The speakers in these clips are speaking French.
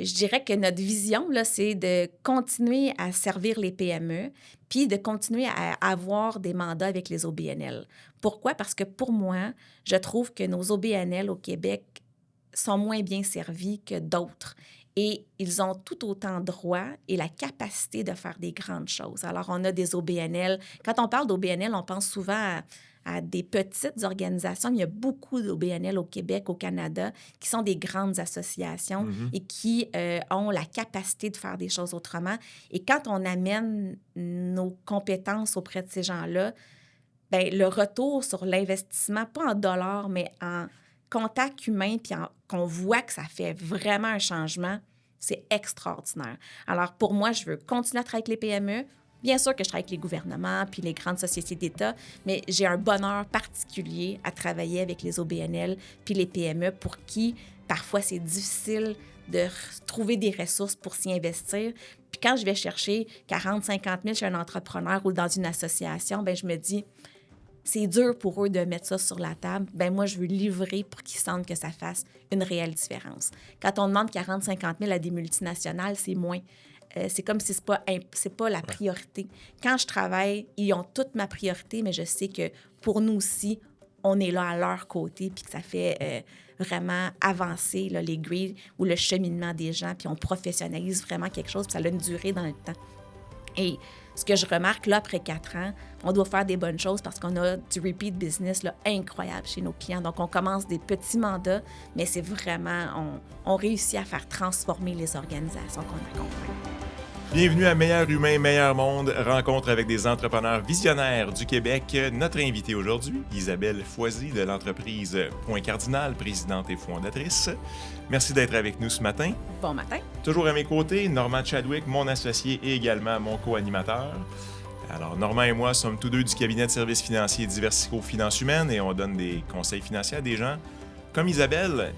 je dirais que notre vision, là, c'est de continuer à servir les PME puis de continuer à avoir des mandats avec les OBNL. Pourquoi? Parce que pour moi, je trouve que nos OBNL au Québec sont moins bien servis que d'autres. Et ils ont tout autant droit et la capacité de faire des grandes choses. Alors, on a des OBNL. Quand on parle d'OBNL, on pense souvent à des petites organisations. Il y a beaucoup d'OBNL au Québec, au Canada, qui sont des grandes associations et qui ont la capacité de faire des choses autrement. Et quand on amène nos compétences auprès de ces gens-là, bien, le retour sur l'investissement, pas en dollars, mais en contact humain, puis qu'on voit que ça fait vraiment un changement, c'est extraordinaire. Alors, pour moi, je veux continuer à travailler avec les PME. Bien sûr que je travaille avec les gouvernements puis les grandes sociétés d'État, mais j'ai un bonheur particulier à travailler avec les OBNL puis les PME pour qui, parfois, c'est difficile de trouver des ressources pour s'y investir. Puis quand je vais chercher 40, 50 000 chez un entrepreneur ou dans une association, bien, je me dis, c'est dur pour eux de mettre ça sur la table. Ben moi, je veux livrer pour qu'ils sentent que ça fasse une réelle différence. Quand on demande 40, 50 000 à des multinationales, c'est moins. C'est comme si c'est pas la priorité. Quand je travaille, ils ont toute ma priorité, mais je sais que pour nous aussi, on est là à leur côté, puis que ça fait vraiment avancer là, les grilles ou le cheminement des gens, puis on professionnalise vraiment quelque chose, puis ça a une durée dans le temps. Et ce que je remarque, là, après 4 ans, on doit faire des bonnes choses parce qu'on a du repeat business là, incroyable chez nos clients. Donc, on commence des petits mandats, mais c'est vraiment, on réussit à faire transformer les organisations qu'on accompagne. Bienvenue à Meilleur Humain, Meilleur Monde, rencontre avec des entrepreneurs visionnaires du Québec. Notre invitée aujourd'hui, Isabelle Foisy de l'entreprise Point Cardinal, présidente et fondatrice. Merci d'être avec nous ce matin. Bon matin. Toujours à mes côtés, Normand Chadwick, mon associé et également mon co-animateur. Alors, Normand et moi sommes tous deux du cabinet de services financiers Diversico Finances Humaines et on donne des conseils financiers à des gens comme Isabelle.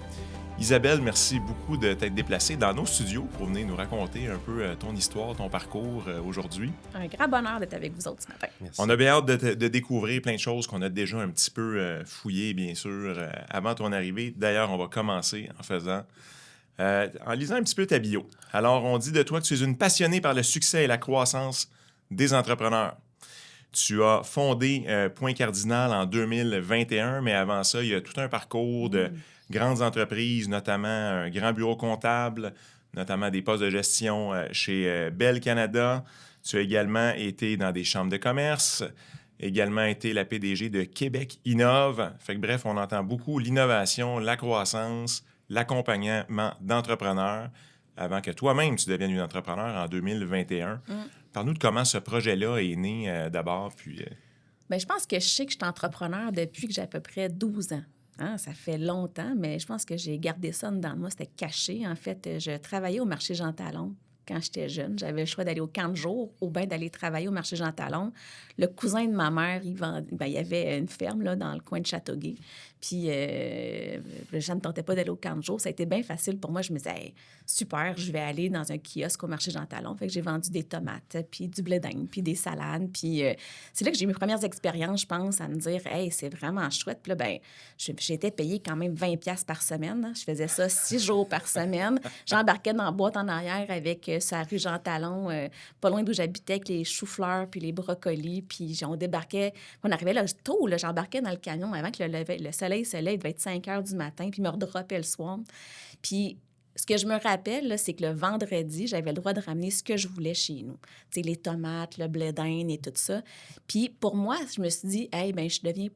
Isabelle, merci beaucoup de t'être déplacée dans nos studios pour venir nous raconter un peu ton histoire, ton parcours aujourd'hui. Un grand bonheur d'être avec vous autres ce matin. Merci. On a bien hâte de découvrir plein de choses qu'on a déjà un petit peu fouillées, bien sûr, avant ton arrivée. D'ailleurs, on va commencer en lisant un petit peu ta bio. Alors, on dit de toi que tu es une passionnée par le succès et la croissance des entrepreneurs. Tu as fondé Point Cardinal en 2021, mais avant ça, il y a tout un parcours de grandes entreprises, notamment un grand bureau comptable, notamment des postes de gestion chez Bell Canada. Tu as également été dans des chambres de commerce, également été la PDG de Québec Innove. Fait que bref, on entend beaucoup l'innovation, la croissance, l'accompagnement d'entrepreneurs avant que toi-même tu deviennes une entrepreneur en 2021. Parle-nous de comment ce projet-là est né d'abord, puis... Bien, je pense que je sais que je suis entrepreneur depuis que j'ai à peu près 12 ans. Hein, ça fait longtemps, mais je pense que j'ai gardé ça dans moi. C'était caché. En fait, je travaillais au marché Jean Talon quand j'étais jeune. J'avais le choix d'aller au camp de jour ou bien d'aller travailler au marché Jean Talon. Le cousin de ma mère, il y avait une ferme là, dans le coin de Châteauguay. Puis, je ne tentais pas d'aller au camp de jour. Ça a été bien facile pour moi. Je me disais, hey, super, je vais aller dans un kiosque au marché Jean Talon. Fait que j'ai vendu des tomates, puis du blé d'Inde, puis des salades. Puis, c'est là que j'ai eu mes premières expériences, je pense, à me dire, hey, c'est vraiment chouette. Puis là, ben, j'étais payée quand même 20$ par semaine. Hein. Je faisais ça 6 jours par semaine. J'embarquais dans la boîte en arrière avec sur la rue Jean Talon, pas loin d'où j'habitais, avec les choux-fleurs, puis les brocolis. Puis on débarquait. On arrivait là tôt, là, j'embarquais dans le camion avant que le soleil se lève. Il devait être 5 heures du matin, puis il me redroppait le soir. Puis ce que je me rappelle, là, c'est que le vendredi, j'avais le droit de ramener ce que je voulais chez nous. Tu sais, les tomates, le blé d'Inde et tout ça. Puis pour moi, je me suis dit, hey, ben je deviens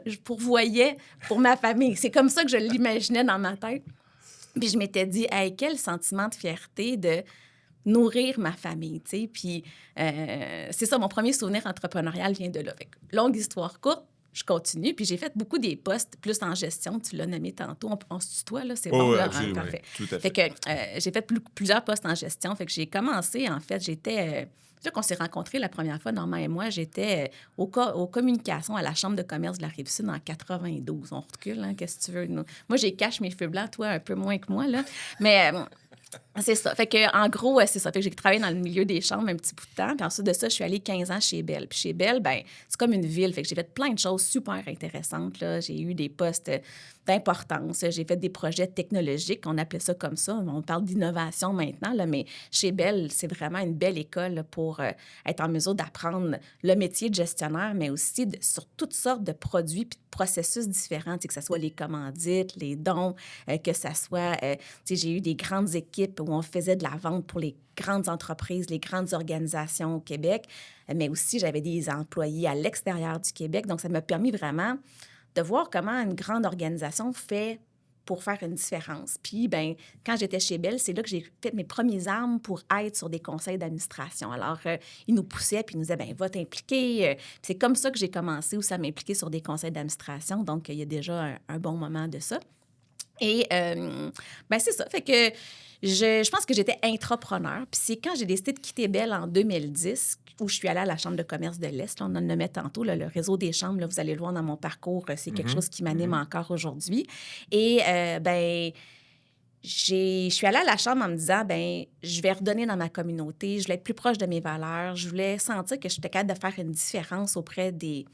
je pourvoyais pour ma famille. C'est comme ça que je l'imaginais dans ma tête. Puis je m'étais dit, hey, quel sentiment de fierté de nourrir ma famille, tu sais. Puis c'est ça, mon premier souvenir entrepreneurial vient de là. Fait que, longue histoire courte, je continue. Puis j'ai fait beaucoup des postes plus en gestion. Tu l'as nommé tantôt. On se tutoie, là. C'est bon, là. Absolument, parfait. Tout à fait. Fait que j'ai fait plusieurs postes en gestion. Fait que j'ai commencé, en fait, j'étais... c'est sûr qu'on s'est rencontrés la première fois, Normand et moi. J'étais aux communications à la Chambre de commerce de la Rive-Sud en 92. On recule, hein, qu'est-ce que tu veux? Moi, j'ai caché mes cheveux blancs, toi, un peu moins que moi, là. Mais... C'est ça. Fait que, en gros, c'est ça. Fait que j'ai travaillé dans le milieu des chambres un petit bout de temps. Puis ensuite de ça, je suis allée 15 ans chez Bell. Puis chez Bell, ben c'est comme une ville. Fait que j'ai fait plein de choses super intéressantes, là. J'ai eu des postes d'importance. J'ai fait des projets technologiques. On appelait ça comme ça. On parle d'innovation maintenant, là. Mais chez Bell, c'est vraiment une belle école là, pour être en mesure d'apprendre le métier de gestionnaire, mais aussi sur toutes sortes de produits puis de processus différents. Que ce soit les commandites, les dons, que ce soit... j'ai eu des grandes équipes où on faisait de la vente pour les grandes entreprises, les grandes organisations au Québec, mais aussi j'avais des employés à l'extérieur du Québec. Donc, ça m'a permis vraiment de voir comment une grande organisation fait pour faire une différence. Puis, ben quand j'étais chez Bell, c'est là que j'ai fait mes premières armes pour être sur des conseils d'administration. Alors, ils nous poussaient, puis ils nous disaient, ben va t'impliquer. C'est comme ça que j'ai commencé aussi à m'impliquer sur des conseils d'administration. Donc, il y a déjà un bon moment de ça. Et ben c'est ça. Fait que je pense que j'étais intrapreneur. Puis c'est quand j'ai décidé de quitter Bell en 2010 où je suis allée à la Chambre de commerce de l'Est. Là, on en nommait tantôt, là, le réseau des chambres. Là, vous allez le voir dans mon parcours. C'est quelque chose qui m'anime encore aujourd'hui. Et ben je suis allée à la Chambre en me disant, ben je vais redonner dans ma communauté. Je voulais être plus proche de mes valeurs. Je voulais sentir que j'étais capable de faire une différence auprès des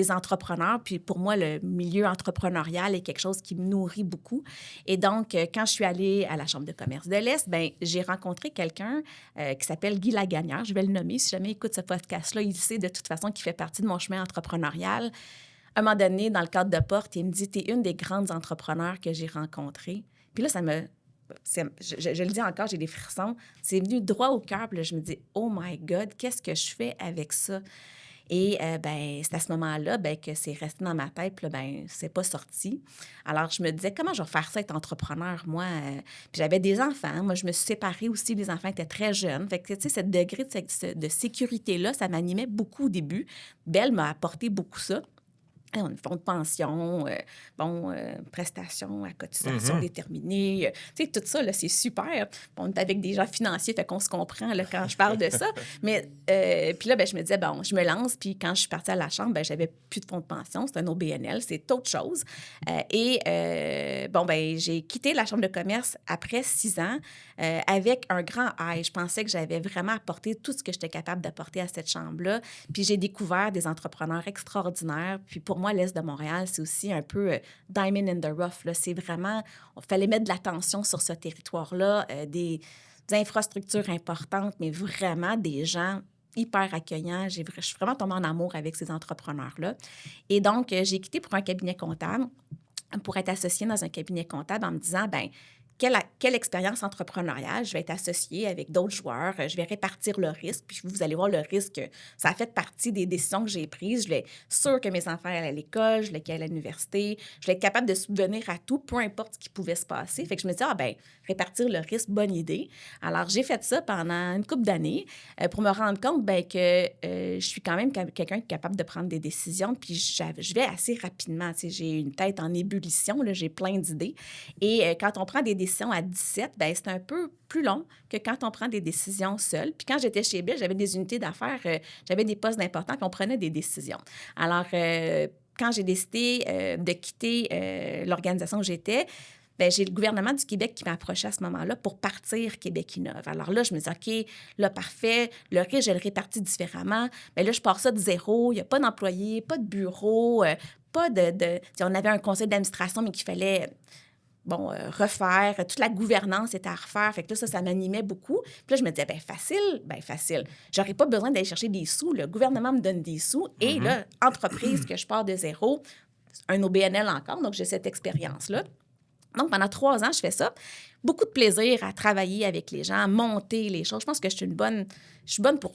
entrepreneurs. Puis pour moi, le milieu entrepreneurial est quelque chose qui me nourrit beaucoup. Et donc, quand je suis allée à la Chambre de commerce de l'Est, bien, j'ai rencontré quelqu'un qui s'appelle Guy Lagagnère. Je vais le nommer. Si jamais il écoute ce podcast-là, il sait de toute façon qu'il fait partie de mon chemin entrepreneurial. À un moment donné, dans le cadre de Porte, il me dit, « T'es une des grandes entrepreneurs que j'ai rencontrées. » Puis là, ça me... Je le dis encore, j'ai des frissons. C'est venu droit au cœur. Puis là, je me dis, « Oh my God, qu'est-ce que je fais avec ça? » Et ben c'est à ce moment-là ben, que c'est resté dans ma tête, puis là, ben c'est pas sorti. Alors, je me disais, comment je vais faire ça, être entrepreneur, moi? Puis j'avais des enfants. Moi, je me suis séparée aussi. Les enfants étaient très jeunes. Fait que, tu sais, ce degré de sécurité-là, ça m'animait beaucoup au début. Belle m'a apporté beaucoup ça. On a un fonds de pension, prestations à cotisation déterminée. Tu sais, tout ça, là, c'est super. On est avec des gens financiers, fait qu'on se comprend là, quand je parle de ça. Mais puis là, ben, je me disais, bon, je me lance. Puis quand je suis partie à la Chambre, ben, j'avais plus de fonds de pension. C'est un OBNL, c'est autre chose. Ben, j'ai quitté la Chambre de commerce après 6 ans avec un grand high. Je pensais que j'avais vraiment apporté tout ce que j'étais capable d'apporter à cette chambre-là. Puis j'ai découvert des entrepreneurs extraordinaires. Puis pour moi, l'Est de Montréal, c'est aussi un peu diamond in the rough. Là. C'est vraiment... Il fallait mettre de l'attention sur ce territoire-là, des infrastructures importantes, mais vraiment des gens hyper accueillants. Je suis vraiment tombée en amour avec ces entrepreneurs-là. Et donc, j'ai quitté pour un cabinet comptable, pour être associée dans un cabinet comptable en me disant, bien, quelle expérience entrepreneuriale, je vais être associée avec d'autres joueurs, je vais répartir le risque, puis vous allez voir le risque, ça a fait partie des décisions que j'ai prises. Je voulais être sûre que mes enfants allaient à l'école, je voulais qu'ils aillent à l'université, je voulais être capable de subvenir à tout, peu importe ce qui pouvait se passer. Fait que je me disais, répartir le risque, bonne idée. Alors, j'ai fait ça pendant une couple d'années pour me rendre compte que je suis quand même quelqu'un qui est capable de prendre des décisions, puis je vais assez rapidement. J'ai une tête en ébullition, là, j'ai plein d'idées. Et quand on prend des décisions à 17, bien, c'est un peu plus long que quand on prend des décisions seul. Puis quand j'étais chez Bell, j'avais des unités d'affaires, j'avais des postes importants, puis on prenait des décisions. Alors, quand j'ai décidé de quitter l'organisation où j'étais, bien, j'ai le gouvernement du Québec qui m'a approché à ce moment-là pour partir Québec Innove. Alors là, je me dis, OK, là, parfait, le risque, je le répartis différemment. Bien là, je pars ça de zéro. Il n'y a pas d'employés, pas de bureau, pas de... On avait un conseil d'administration, mais qu'il fallait... refaire. Toute la gouvernance était à refaire. Fait que là, ça m'animait beaucoup. Puis là, je me disais, facile. J'aurais pas besoin d'aller chercher des sous. Le gouvernement me donne des sous. Et là, entreprise que je pars de zéro, un OBNL encore. Donc, j'ai cette expérience-là. Donc, pendant 3 ans, je fais ça. Beaucoup de plaisir à travailler avec les gens, à monter les choses. Je pense que je suis bonne pour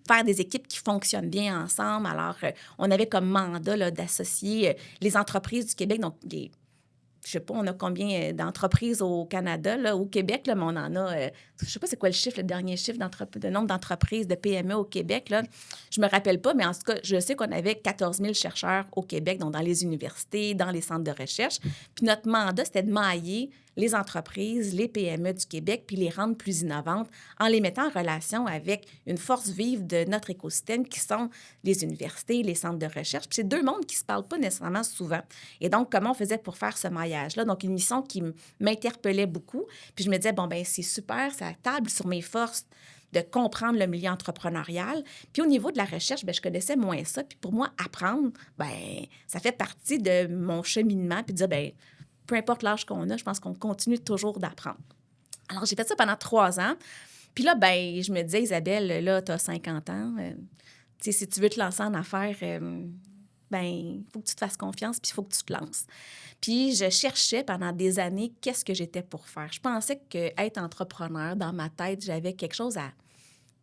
faire des équipes qui fonctionnent bien ensemble. Alors, on avait comme mandat là, d'associer les entreprises du Québec, donc je sais pas, on a combien d'entreprises au Canada, là, au Québec, là, mais on en a, je sais pas c'est quoi le dernier chiffre de nombre d'entreprises, de PME au Québec, là. Je me rappelle pas, mais en tout cas, je sais qu'on avait 14 000 chercheurs au Québec, donc dans les universités, dans les centres de recherche. Puis notre mandat, c'était de mailler les entreprises, les PME du Québec, puis les rendre plus innovantes en les mettant en relation avec une force vive de notre écosystème qui sont les universités, les centres de recherche. Puis c'est deux mondes qui ne se parlent pas nécessairement souvent. Et donc, comment on faisait pour faire ce maillage-là? Donc, une mission qui m'interpellait beaucoup. Puis je me disais, bon, ben c'est super, ça table sur mes forces de comprendre le milieu entrepreneurial. Puis au niveau de la recherche, bien, je connaissais moins ça. Puis pour moi, apprendre, bien, ça fait partie de mon cheminement. Puis de dire, bien, peu importe l'âge qu'on a, je pense qu'on continue toujours d'apprendre. Alors, j'ai fait ça pendant 3 ans. Puis là, bien, je me disais, Isabelle, là, tu as 50 ans. Tu sais, si tu veux te lancer en affaires, bien, il faut que tu te fasses confiance, puis il faut que tu te lances. Puis je cherchais pendant des années qu'est-ce que j'étais pour faire. Je pensais qu'être entrepreneur, dans ma tête, j'avais quelque chose à...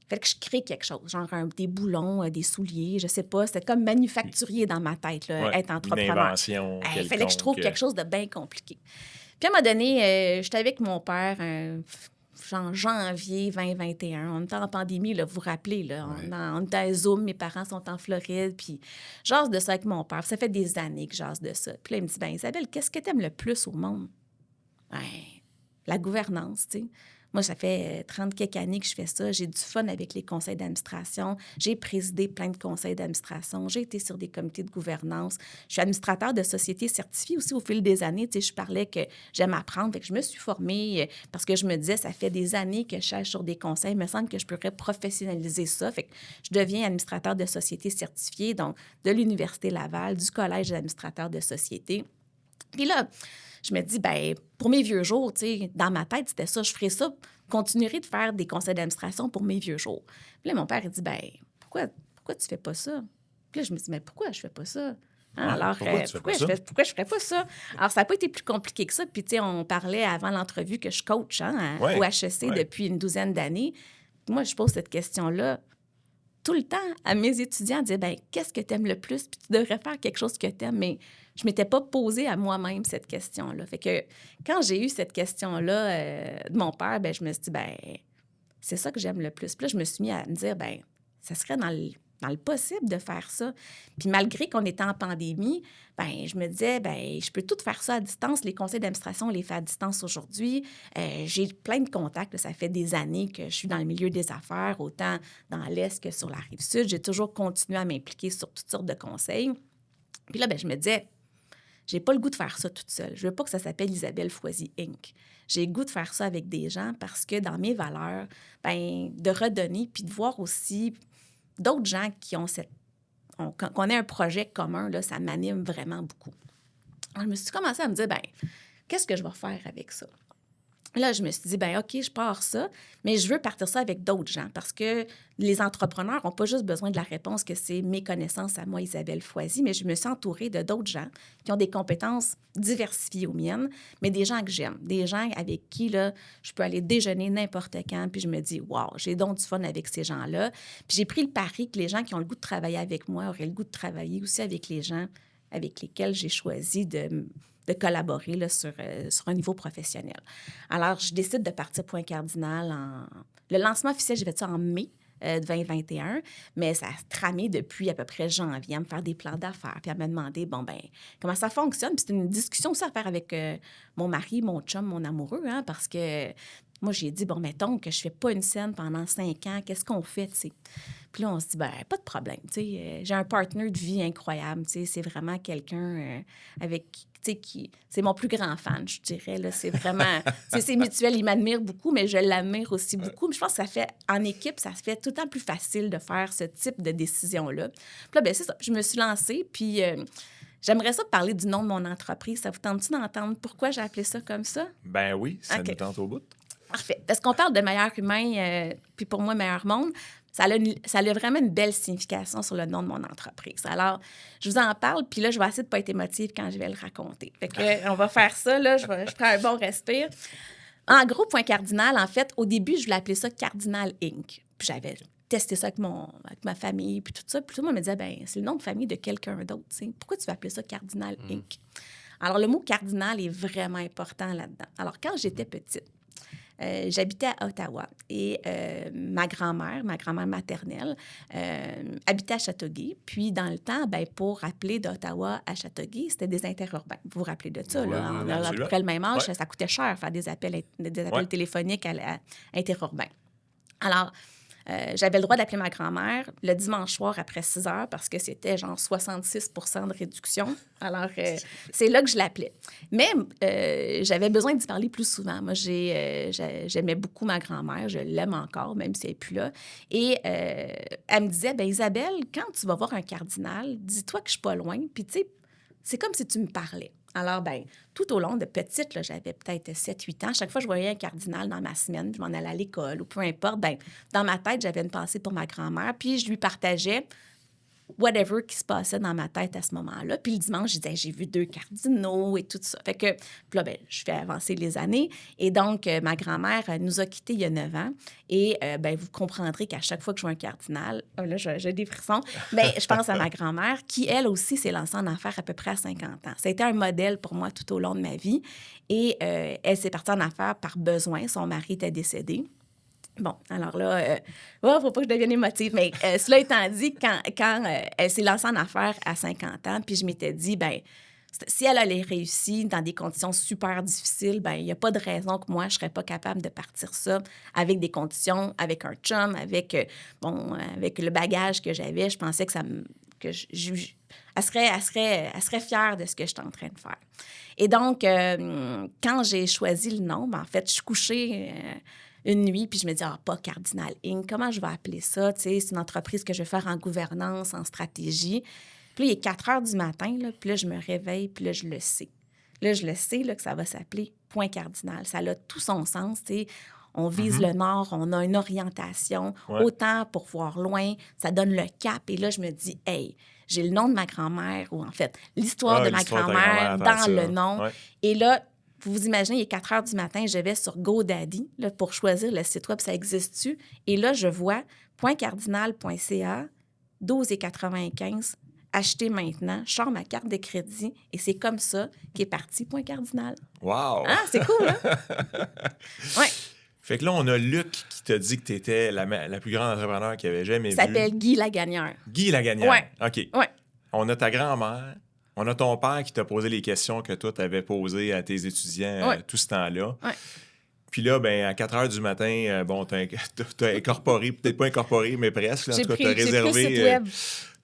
Fait que je crée quelque chose, genre des boulons, des souliers, je sais pas. C'était comme manufacturier dans ma tête, là, être entrepreneur. Une invention Il fallait que je trouve quelque chose de bien compliqué. Puis à un moment donné, j'étais avec mon père, genre janvier 2021. On était en pandémie, là, vous vous rappelez, là. On était à Zoom, mes parents sont en Floride, puis j'ase de ça avec mon père. Ça fait des années que j'ase de ça. Puis là, il me dit, ben Isabelle, qu'est-ce que t'aimes le plus au monde? Ben, la gouvernance, tu sais. Moi, ça fait 30 quelques années que je fais ça. J'ai du fun avec les conseils d'administration. J'ai présidé plein de conseils d'administration. J'ai été sur des comités de gouvernance. Je suis administrateur de sociétés certifiées aussi au fil des années. Tu sais, je parlais que j'aime apprendre. Fait que je me suis formée parce que je me disais, ça fait des années que je cherche sur des conseils. Il me semble que je pourrais professionnaliser ça. Fait que je deviens administrateur de sociétés certifiées, donc de l'Université Laval, du Collège d'administrateurs de sociétés. Puis là, je me dis, ben pour mes vieux jours, tu sais, dans ma tête, c'était ça, je ferais ça, continuerai de faire des conseils d'administration pour mes vieux jours. Puis là, mon père, il dit, ben pourquoi tu fais pas ça? Puis là, je me dis, mais pourquoi je fais pas ça? Hein? Alors, pourquoi je ferais pas ça? Alors, ça n'a pas été plus compliqué que ça. Puis, tu sais, on parlait avant l'entrevue que je coach au HEC depuis une 12aine d'années. Moi, je pose cette question-là tout le temps à mes étudiants, dire, ben qu'est-ce que tu aimes le plus? Puis tu devrais faire quelque chose que tu aimes. Mais je ne m'étais pas posé à moi-même cette question-là. Fait que quand j'ai eu cette question-là de mon père, ben je me suis dit, ben c'est ça que j'aime le plus. Puis là, je me suis mis à me dire, ben ça serait dans le possible de faire ça. Puis malgré qu'on était en pandémie, ben je me disais, ben je peux tout faire ça à distance. Les conseils d'administration, on les fait à distance aujourd'hui. J'ai plein de contacts. Là, ça fait des années que je suis dans le milieu des affaires, autant dans l'Est que sur la Rive-Sud. J'ai toujours continué à m'impliquer sur toutes sortes de conseils. Puis là, ben je me disais, j'ai pas le goût de faire ça toute seule. Je veux pas que ça s'appelle Isabelle Foisy Inc. J'ai le goût de faire ça avec des gens parce que dans mes valeurs, ben de redonner puis de voir aussi d'autres gens qui ont qu'on ait un projet commun, là, ça m'anime vraiment beaucoup. Alors, je me suis commencé à me dire, ben qu'est-ce que je vais faire avec ça? Là, je me suis dit, ben OK, je pars ça, mais je veux partir ça avec d'autres gens parce que les entrepreneurs n'ont pas juste besoin de la réponse que c'est mes connaissances à moi, Isabelle Foisy, mais je me suis entourée de d'autres gens qui ont des compétences diversifiées aux miennes, mais des gens que j'aime, des gens avec qui, là, je peux aller déjeuner n'importe quand, puis je me dis, wow, j'ai donc du fun avec ces gens-là. Puis j'ai pris le pari que les gens qui ont le goût de travailler avec moi auraient le goût de travailler aussi avec les gens avec lesquels j'ai choisi de collaborer là, sur un niveau professionnel. Alors, je décide de partir Point Cardinal Le lancement officiel, j'ai fait ça en mai 2021, mais ça a tramé depuis à peu près janvier à me faire des plans d'affaires, puis à me demander, bon, ben comment ça fonctionne? Puis c'est une discussion aussi à faire avec mon mari, mon chum, mon amoureux, hein, parce que moi, j'ai dit, bon, mettons que je fais pas une scène pendant 5 ans, qu'est-ce qu'on fait, tu sais? Puis là, on se dit, ben pas de problème, tu sais. J'ai un partenaire de vie incroyable, tu sais. C'est vraiment quelqu'un avec, tu sais, qui... C'est mon plus grand fan, je dirais, là. C'est vraiment... c'est mutuel, il m'admire beaucoup, mais je l'admire aussi beaucoup. Mais je pense que ça fait, en équipe, ça se fait tout le temps plus facile de faire ce type de décision-là. Puis là, ben c'est ça. Je me suis lancée, puis... J'aimerais ça parler du nom de mon entreprise. Ça vous tente-tu d'entendre pourquoi j'ai appelé ça comme ça? Ben oui, ça nous tente au bout. Parfait. Parce qu'on parle de meilleur humain, puis pour moi, meilleur monde, ça a vraiment une belle signification sur le nom de mon entreprise. Alors, je vous en parle, puis là, je vais essayer de ne pas être émotive quand je vais le raconter. Fait que, on va faire ça, là. Je prends un bon respire. En gros, Point Cardinal, en fait, au début, je voulais appeler ça Cardinal Inc. Puis j'avais testé ça avec ma famille, puis tout ça. Puis tout le monde me disait, ben c'est le nom de famille de quelqu'un d'autre, tu sais. Pourquoi tu vas appeler ça Cardinal Inc.? Alors, le mot cardinal est vraiment important là-dedans. Alors, quand j'étais petite, j'habitais à Ottawa et ma grand-mère maternelle, habitait à Châteauguay. Puis, dans le temps, ben, pour appeler d'Ottawa à Châteauguay, c'était des interurbains. Vous vous rappelez de ça, Oui, là? oui, On oui, a à peu absolument. près le même âge, Ouais. ça coûtait cher faire des appels Ouais. téléphoniques à interurbains. Alors, j'avais le droit d'appeler ma grand-mère le dimanche soir après 6 heures parce que c'était genre 66 de réduction. Alors, c'est là que je l'appelais. Mais j'avais besoin d'y parler plus souvent. Moi, j'aimais beaucoup ma grand-mère. Je l'aime encore, même si elle n'est plus là. Et elle me disait, ben Isabelle, quand tu vas voir un cardinal, dis-toi que je suis pas loin. Puis, tu sais, c'est comme si tu me parlais. Alors, ben tout au long de petite, là, j'avais peut-être 7-8 ans, chaque fois que je voyais un cardinal dans ma semaine, je m'en allais à l'école ou peu importe, ben dans ma tête, j'avais une pensée pour ma grand-mère, puis je lui partageais whatever qui se passait dans ma tête à ce moment-là. Puis le dimanche, je disais, j'ai vu 2 cardinaux et tout ça. Fait que, puis là, ben, je fais avancer les années. Et donc, ma grand-mère nous a quittés il y a 9 ans. Et ben, vous comprendrez qu'à chaque fois que je vois un cardinal, là, j'ai des frissons, mais je pense à ma grand-mère qui, elle aussi, s'est lancée en affaires à peu près à 50 ans. Ça a été un modèle pour moi tout au long de ma vie. Et elle s'est partie en affaires par besoin. Son mari était décédé. Bon, alors là, faut pas que je devienne émotive, mais cela étant dit, quand elle s'est lancée en affaires à 50 ans, puis je m'étais dit, ben si elle allait réussir dans des conditions super difficiles, ben il n'y a pas de raison que moi, je serais pas capable de partir ça avec des conditions, avec un chum, avec, avec le bagage que j'avais. Je pensais que elle serait fière de ce que j'étais en train de faire. Et donc, quand j'ai choisi le nom, ben, en fait, je suis couchée une nuit, puis je me dis, pas Cardinal Inc., comment je vais appeler ça? Tu sais, c'est une entreprise que je vais faire en gouvernance, en stratégie. Puis là, il est 4 heures du matin, là, puis là, je me réveille, puis là, je le sais. Là, je le sais là, que ça va s'appeler Point Cardinal. Ça a tout son sens, tu sais. On vise le nord, on a une orientation, Ouais. autant pour voir loin, ça donne le cap. Et là, je me dis, hey, j'ai le nom de ma grand-mère, ou en fait, l'histoire de ma l'histoire de ta grand-mère grand-mère, dans tant le ça. nom. Ouais. Et là, vous vous imaginez, il est 4 heures du matin, je vais sur GoDaddy là, pour choisir le site web, ça existe-tu? Et là, je vois pointcardinal.ca, 12,95, acheter maintenant, je sors ma carte de crédit et c'est comme ça qu'est parti Point Cardinal. Wow! Ah, c'est cool, hein? Oui. Fait que là, on a Luc qui t'a dit que tu étais la plus grande entrepreneur qu'il avait jamais Il vue. s'appelle Guy Lagagnère. Guy Lagagnère. Ouais. OK. Ouais. On a ta grand-mère. On a ton père qui t'a posé les questions que toi, tu avais posées à tes étudiants Ouais. tout ce temps-là. Ouais. Puis là, ben, à 4 heures du matin, bon, t'as incorporé, peut-être pas incorporé, mais presque. Là, en tout cas, J'ai pris le site web.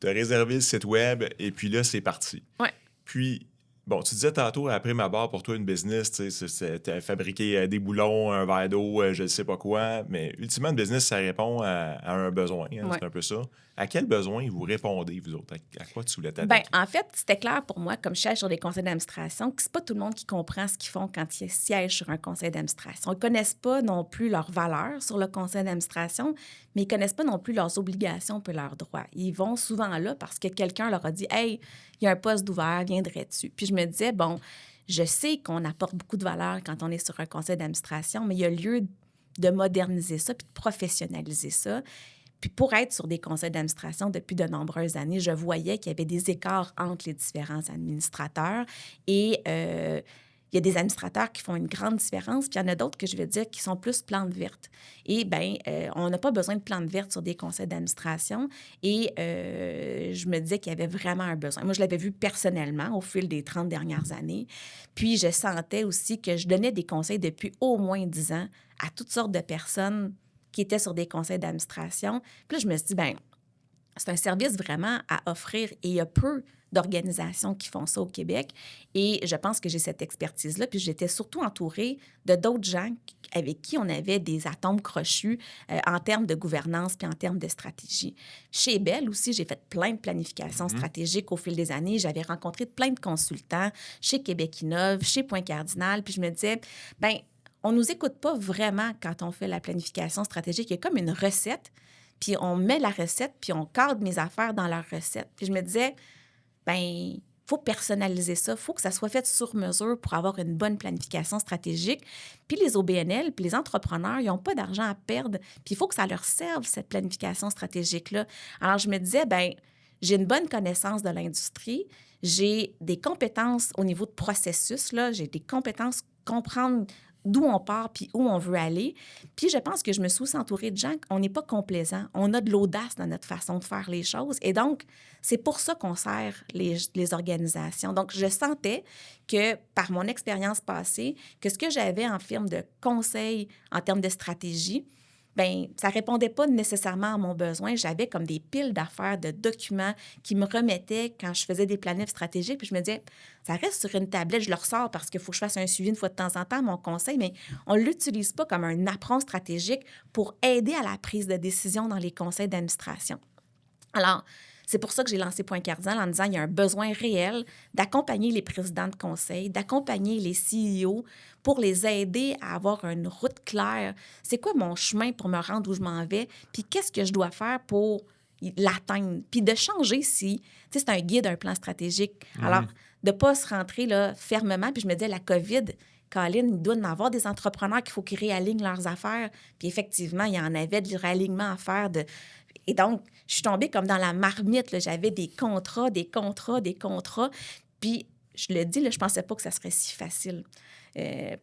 T'as réservé le site web et puis là, c'est parti. Ouais. Puis, bon, tu disais tantôt, après ma barre pour toi, une business, tu sais, t'as fabriqué des boulons, un verre d'eau, je ne sais pas quoi, mais ultimement, une business, ça répond à un besoin. Hein, Ouais. c'est un peu ça. À quel besoin vous répondez, vous autres? À quoi tu voulais Ben, t'attaquer? en fait, c'était clair pour moi, comme je siège sur des conseils d'administration, que c'est pas tout le monde qui comprend ce qu'ils font quand ils siègent sur un conseil d'administration. Ils ne connaissent pas non plus leurs valeurs sur le conseil d'administration, mais ils ne connaissent pas non plus leurs obligations et leurs droits. Ils vont souvent là parce que quelqu'un leur a dit « Hey, il y a un poste d'ouvert, viendrais-tu? » Puis je me disais, bon, je sais qu'on apporte beaucoup de valeur quand on est sur un conseil d'administration, mais il y a lieu de moderniser ça puis de professionnaliser ça. Puis pour être sur des conseils d'administration depuis de nombreuses années, je voyais qu'il y avait des écarts entre les différents administrateurs et il y a des administrateurs qui font une grande différence, puis il y en a d'autres que je vais dire qui sont plus plantes vertes. Et bien, on n'a pas besoin de plantes vertes sur des conseils d'administration et je me disais qu'il y avait vraiment un besoin. Moi, je l'avais vu personnellement au fil des 30 dernières années. Puis je sentais aussi que je donnais des conseils depuis au moins 10 ans à toutes sortes de personnes qui étaient sur des conseils d'administration. Puis là, je me suis dit, bien, c'est un service vraiment à offrir et il y a peu d'organisations qui font ça au Québec. Et je pense que j'ai cette expertise-là. Puis j'étais surtout entourée de d'autres gens avec qui on avait des atomes crochus en termes de gouvernance puis en termes de stratégie. Chez Bell aussi, j'ai fait plein de planifications stratégiques au fil des années. J'avais rencontré plein de consultants chez Québec Innove, chez Point Cardinal. Puis je me disais, bien, on ne nous écoute pas vraiment quand on fait la planification stratégique. Il y a comme une recette, puis on met la recette, puis on cadre mes affaires dans la recette. Puis je me disais, bien, il faut personnaliser ça. Il faut que ça soit fait sur mesure pour avoir une bonne planification stratégique. Puis les OBNL, puis les entrepreneurs, ils n'ont pas d'argent à perdre. Puis il faut que ça leur serve, cette planification stratégique-là. Alors je me disais, bien, j'ai une bonne connaissance de l'industrie. J'ai des compétences au niveau de processus, là. J'ai des compétences comprendre d'où on part puis où on veut aller. Puis je pense que je me suis aussi entourée de gens, on n'est pas complaisants, on a de l'audace dans notre façon de faire les choses. Et donc, c'est pour ça qu'on sert les organisations. Donc, je sentais que, par mon expérience passée, que ce que j'avais en firme de conseil en termes de stratégie, bien, ça répondait pas nécessairement à mon besoin. J'avais comme des piles d'affaires, de documents qui me remettaient quand je faisais des planifs stratégiques. Puis je me disais, ça reste sur une tablette, je le ressors parce qu'il faut que je fasse un suivi une fois de temps en temps, mon conseil, mais on ne l'utilise pas comme un apprend stratégique pour aider à la prise de décision dans les conseils d'administration. Alors, c'est pour ça que j'ai lancé Point Cardinal en disant qu'il y a un besoin réel d'accompagner les présidents de conseil, d'accompagner les CEO pour les aider à avoir une route claire. C'est quoi mon chemin pour me rendre où je m'en vais? Puis qu'est-ce que je dois faire pour l'atteindre? Puis de changer si, tu sais, c'est un guide, un plan stratégique. Alors, de ne pas se rentrer là, fermement. Puis je me disais, la COVID, Colin, il doit y en avoir des entrepreneurs qu'il faut qu'ils réalignent leurs affaires. Puis effectivement, il y en avait du réalignement à faire. Et donc, je suis tombée comme dans la marmite. Là. J'avais des contrats. Puis, je le dis, là, je ne pensais pas que ça serait si facile.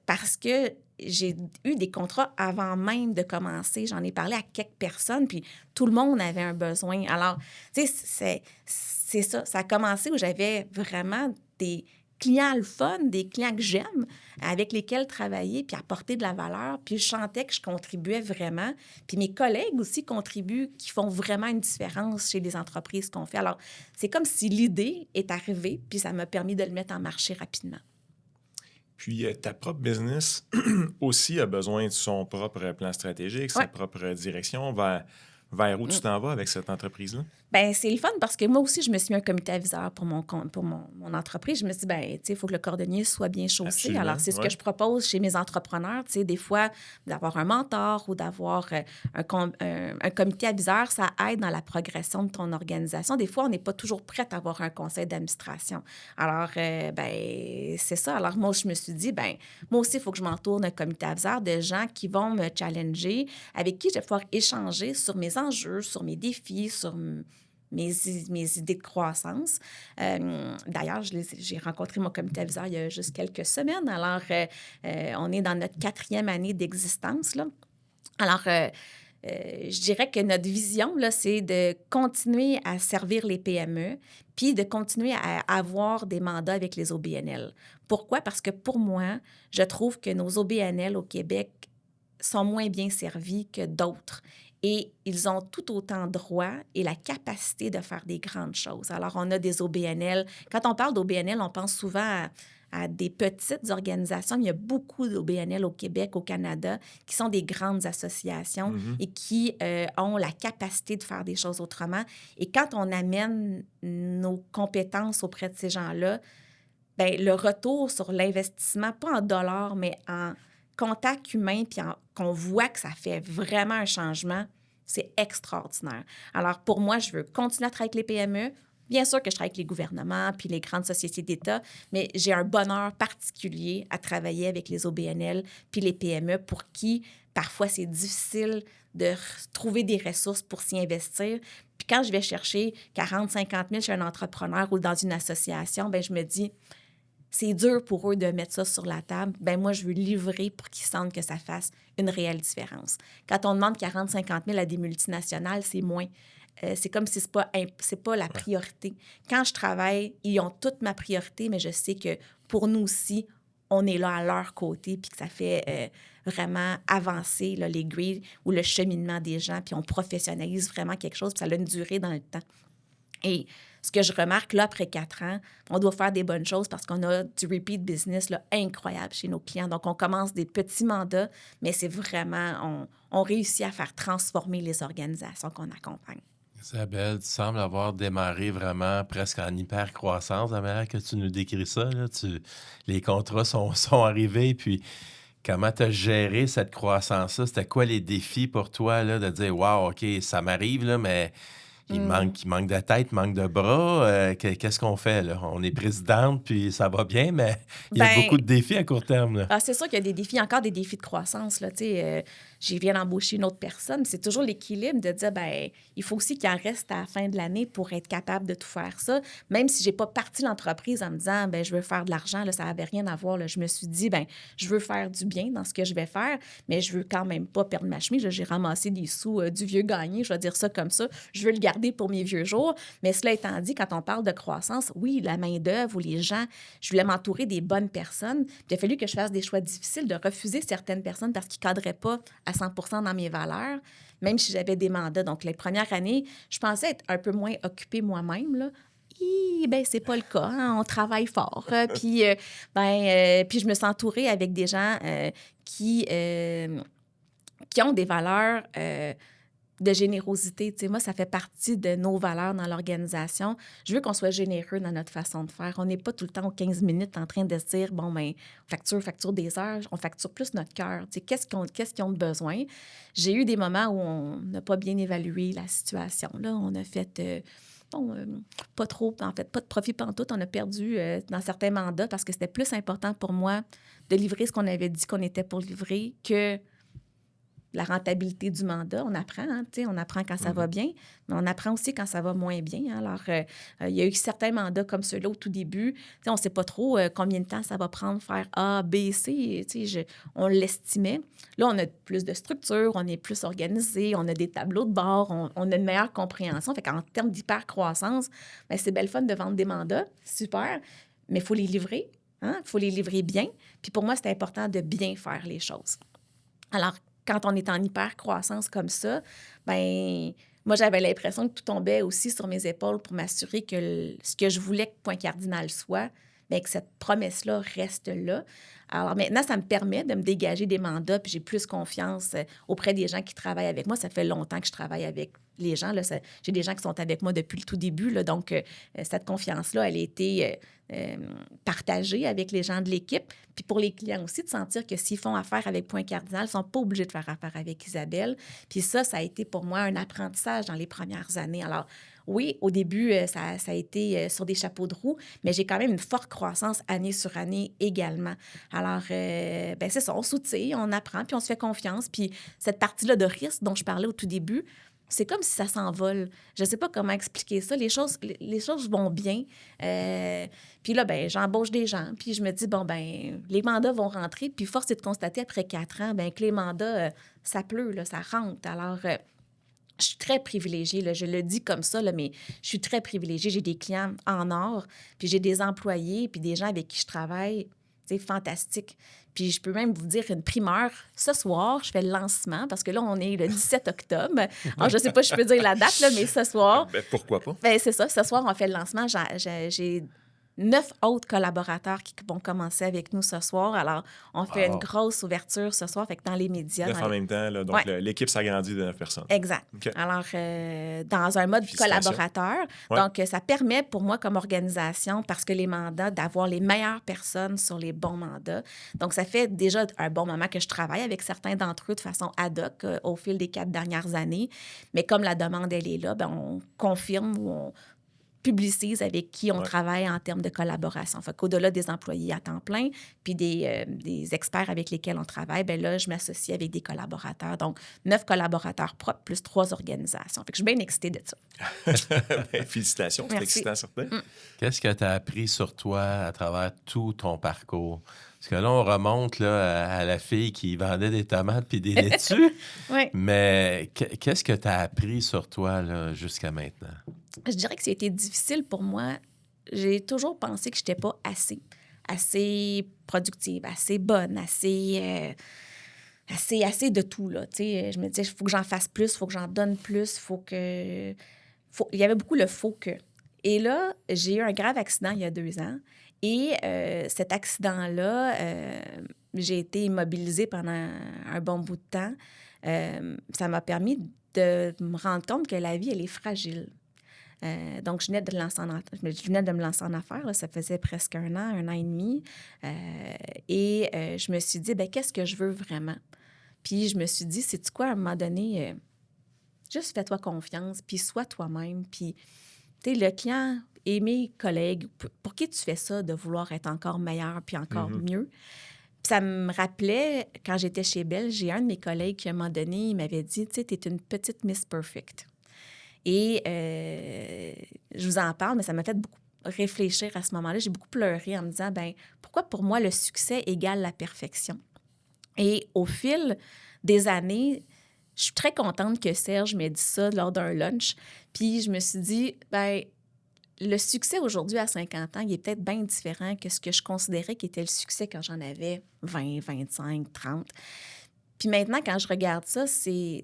Parce que j'ai eu des contrats avant même de commencer. J'en ai parlé à quelques personnes, puis tout le monde avait un besoin. Alors, tu sais, c'est ça. Ça a commencé où j'avais vraiment des clients le fun, des clients que j'aime, avec lesquels travailler, puis apporter de la valeur. Puis je sentais que je contribuais vraiment. Puis mes collègues aussi contribuent, qui font vraiment une différence chez les entreprises qu'on fait. Alors, c'est comme si l'idée est arrivée, puis ça m'a permis de le mettre en marché rapidement. Puis ta propre business aussi a besoin de son propre plan stratégique, sa propre direction. Vers où tu t'en vas avec cette entreprise-là? Bien, c'est le fun parce que moi aussi, je me suis mis un comité aviseur pour mon entreprise. Je me suis dit, bien, tu sais, il faut que le cordonnier soit bien chaussé. Absolument, Alors, c'est ce que je propose chez mes entrepreneurs. Tu sais, des fois, d'avoir un mentor ou d'avoir un comité aviseur, ça aide dans la progression de ton organisation. Des fois, on n'est pas toujours prête à avoir un conseil d'administration. Alors, bien, c'est ça. Alors, moi, je me suis dit, bien, moi aussi, il faut que je m'entoure d'un comité aviseur de gens qui vont me challenger, avec qui je vais pouvoir échanger sur mes enjeux, sur mes défis, sur mes idées de croissance. D'ailleurs, j'ai rencontré mon comité aviseur il y a juste quelques semaines. Alors, on est dans notre 4e année d'existence, là. Alors, je dirais que notre vision, là, c'est de continuer à servir les PME puis de continuer à avoir des mandats avec les OBNL. Pourquoi? Parce que pour moi, je trouve que nos OBNL au Québec sont moins bien servis que d'autres. Et ils ont tout autant droit et la capacité de faire des grandes choses. Alors, on a des OBNL. Quand on parle d'OBNL, on pense souvent à des petites organisations, mais il y a beaucoup d'OBNL au Québec, au Canada, qui sont des grandes associations et qui ont la capacité de faire des choses autrement. Et quand on amène nos compétences auprès de ces gens-là, bien, le retour sur l'investissement, pas en dollars, mais en contact humain, puis qu'on voit que ça fait vraiment un changement, c'est extraordinaire. Alors, pour moi, je veux continuer à travailler avec les PME. Bien sûr que je travaille avec les gouvernements puis les grandes sociétés d'État, mais j'ai un bonheur particulier à travailler avec les OBNL puis les PME pour qui, parfois, c'est difficile de trouver des ressources pour s'y investir. Puis quand je vais chercher 40, 50 000 chez un entrepreneur ou dans une association, bien, je me dis, c'est dur pour eux de mettre ça sur la table. Bien, moi, je veux livrer pour qu'ils sentent que ça fasse une réelle différence. Quand on demande 40, 50 000 à des multinationales, c'est moins. C'est comme si c'est pas la priorité. Quand je travaille, ils ont toute ma priorité, mais je sais que pour nous aussi, on est là à leur côté puis que ça fait vraiment avancer là, les grilles ou le cheminement des gens, puis on professionnalise vraiment quelque chose, puis ça a une durée dans le temps. Et ce que je remarque, là, après 4 ans, on doit faire des bonnes choses parce qu'on a du repeat business là, incroyable chez nos clients. Donc, on commence des petits mandats, mais c'est vraiment, on réussit à faire transformer les organisations qu'on accompagne. Isabelle, tu sembles avoir démarré vraiment presque en hyper-croissance, la manière que tu nous décris ça. Là. Les contrats sont arrivés, puis comment tu as géré cette croissance-là? C'était quoi les défis pour toi là, de dire « Wow, OK, ça m'arrive, là, mais... » Il manque de tête, il manque de bras. Qu'est-ce qu'on fait, là? On est présidente, puis ça va bien, mais il y a beaucoup de défis à court terme, là. C'est sûr qu'il y a encore des défis de croissance, là. Tu sais, j'ai viens d'embaucher une autre personne. C'est toujours l'équilibre de dire, ben il faut aussi qu'il en reste à la fin de l'année pour être capable de tout faire ça. Même si j'ai pas parti l'entreprise en me disant, ben je veux faire de l'argent, là, ça n'avait rien à voir. Là. Je me suis dit, ben je veux faire du bien dans ce que je vais faire, mais je veux quand même pas perdre ma chemise. Là, j'ai ramassé des sous du vieux gagné, je vais dire ça comme ça. Je veux le garder pour mes vieux jours. Mais cela étant dit, quand on parle de croissance, oui, la main-d'œuvre ou les gens, je voulais m'entourer des bonnes personnes. Puis il a fallu que je fasse des choix difficiles, de refuser certaines personnes parce qu'ils ne cadraient pas à 100% dans mes valeurs, même si j'avais des mandats. Donc, les premières années, je pensais être un peu moins occupée moi-même, là. Ben c'est pas le cas. Hein? On travaille fort. Puis je me suis entourée avec des gens qui ont des valeurs de générosité. Tu sais, moi, ça fait partie de nos valeurs dans l'organisation. Je veux qu'on soit généreux dans notre façon de faire. On n'est pas tout le temps aux 15 minutes en train de se dire, bon, ben facture des heures. On facture plus notre cœur. Tu sais, qu'est-ce qu'ils ont de besoin? J'ai eu des moments où on n'a pas bien évalué la situation. Là, on a fait... pas trop, en fait, pas de profit pantoute. On a perdu dans certains mandats parce que c'était plus important pour moi de livrer ce qu'on avait dit qu'on était pour livrer que la rentabilité du mandat. On apprend, hein, on apprend quand ça va bien, mais on apprend aussi quand ça va moins bien. Hein. Alors, il y a eu certains mandats comme ceux-là au tout début. On ne sait pas trop combien de temps ça va prendre faire A, B, C. On l'estimait. Là, on a plus de structure, on est plus organisé, on a des tableaux de bord, on a une meilleure compréhension. Fait qu'en termes d'hyper-croissance, ben, c'est belle fun de vendre des mandats, super, mais il faut les livrer. Il faut les livrer bien. Puis pour moi, c'est important de bien faire les choses. Alors, quand on est en hyper-croissance comme ça, ben moi, j'avais l'impression que tout tombait aussi sur mes épaules pour m'assurer que ce que je voulais que Point Cardinal soit, bien, que cette promesse-là reste là. Alors maintenant, ça me permet de me dégager des mandats, puis j'ai plus confiance auprès des gens qui travaillent avec moi. Ça fait longtemps que je travaille avec les gens. Là, j'ai des gens qui sont avec moi depuis le tout début. Là, donc, cette confiance-là, elle a été partagée avec les gens de l'équipe. Puis pour les clients aussi, de sentir que s'ils font affaire avec Point Cardinal, ils ne sont pas obligés de faire affaire avec Isabelle. Puis ça a été pour moi un apprentissage dans les premières années. Alors, oui, au début, ça a été sur des chapeaux de roue, mais j'ai quand même une forte croissance année sur année également. Alors, c'est ça, on s'outille, on apprend, puis on se fait confiance. Puis cette partie-là de risque dont je parlais au tout début, c'est comme si ça s'envole. Je ne sais pas comment expliquer ça. Les choses vont bien. Puis là, ben j'embauche des gens. Puis je me dis, bon, ben les mandats vont rentrer. Puis force est de constater après 4 ans ben, que les mandats, ça pleut, là, ça rentre. Alors, je suis très privilégiée, là, je le dis comme ça, là, mais je suis très privilégiée. J'ai des clients en or, puis j'ai des employés, puis des gens avec qui je travaille. C'est fantastique. Puis je peux même vous dire une primeur. Ce soir, je fais le lancement parce que là, on est le 17 octobre. Alors, je ne sais pas si je peux dire la date, là, mais ce soir... Ben, pourquoi pas? Ben, c'est ça. Ce soir, on fait le lancement. J'ai 9 autres collaborateurs qui vont commencer avec nous ce soir. Alors, on fait une grosse ouverture ce soir. Fait que dans les médias... 9 en même temps, là, donc l'équipe s'agrandit de 9 personnes. Exact. Okay. Alors, dans un mode collaborateur. Ouais. Donc, ça permet pour moi comme organisation, parce que les mandats, d'avoir les meilleures personnes sur les bons mandats. Donc, ça fait déjà un bon moment que je travaille avec certains d'entre eux de façon ad hoc au fil des 4 dernières années. Mais comme la demande, elle est là, ben, on confirme ou on publicise avec qui on travaille en termes de collaboration. Fait qu'au-delà des employés à temps plein, puis des experts avec lesquels on travaille, bien là, je m'associe avec des collaborateurs. Donc, 9 collaborateurs propres plus 3 organisations. Fait que je suis bien excitée de ça. Ben, félicitations, c'est excitant, certain. Qu'est-ce que tu as appris sur toi à travers tout ton parcours? Parce que là, on remonte là, à la fille qui vendait des tomates puis des laitues. Oui. Mais qu'est-ce que tu as appris sur toi là, jusqu'à maintenant? Je dirais que c'était difficile pour moi. J'ai toujours pensé que je n'étais pas assez productive, assez bonne, assez de tout. Là. Je me disais, il faut que j'en fasse plus, il faut que j'en donne plus, il y avait beaucoup le « faut que ». Et là, j'ai eu un grave accident il y a 2 ans. Et cet accident-là, j'ai été immobilisée pendant un bon bout de temps. Ça m'a permis de me rendre compte que la vie, elle est fragile. Donc, je venais de me lancer en affaires. Là, ça faisait presque 1 an et demi. Et je me suis dit, bien, qu'est-ce que je veux vraiment? Puis je me suis dit, sais-tu quoi, à un moment donné, juste fais-toi confiance, puis sois toi-même. Puis, tu sais, le client et mes collègues, pour qui tu fais ça, de vouloir être encore meilleur puis encore mieux? Puis ça me rappelait, quand j'étais chez Bell, j'ai un de mes collègues qui, à un moment donné, il m'avait dit, tu sais, t'es une petite Miss Perfect. Et je vous en parle, mais ça m'a fait beaucoup réfléchir à ce moment-là. J'ai beaucoup pleuré en me disant, ben pourquoi pour moi le succès égale la perfection? Et au fil des années, je suis très contente que Serge m'ait dit ça lors d'un lunch. Puis je me suis dit, ben le succès aujourd'hui à 50 ans, il est peut-être bien différent que ce que je considérais qui était le succès quand j'en avais 20, 25, 30. Puis maintenant, quand je regarde ça, c'est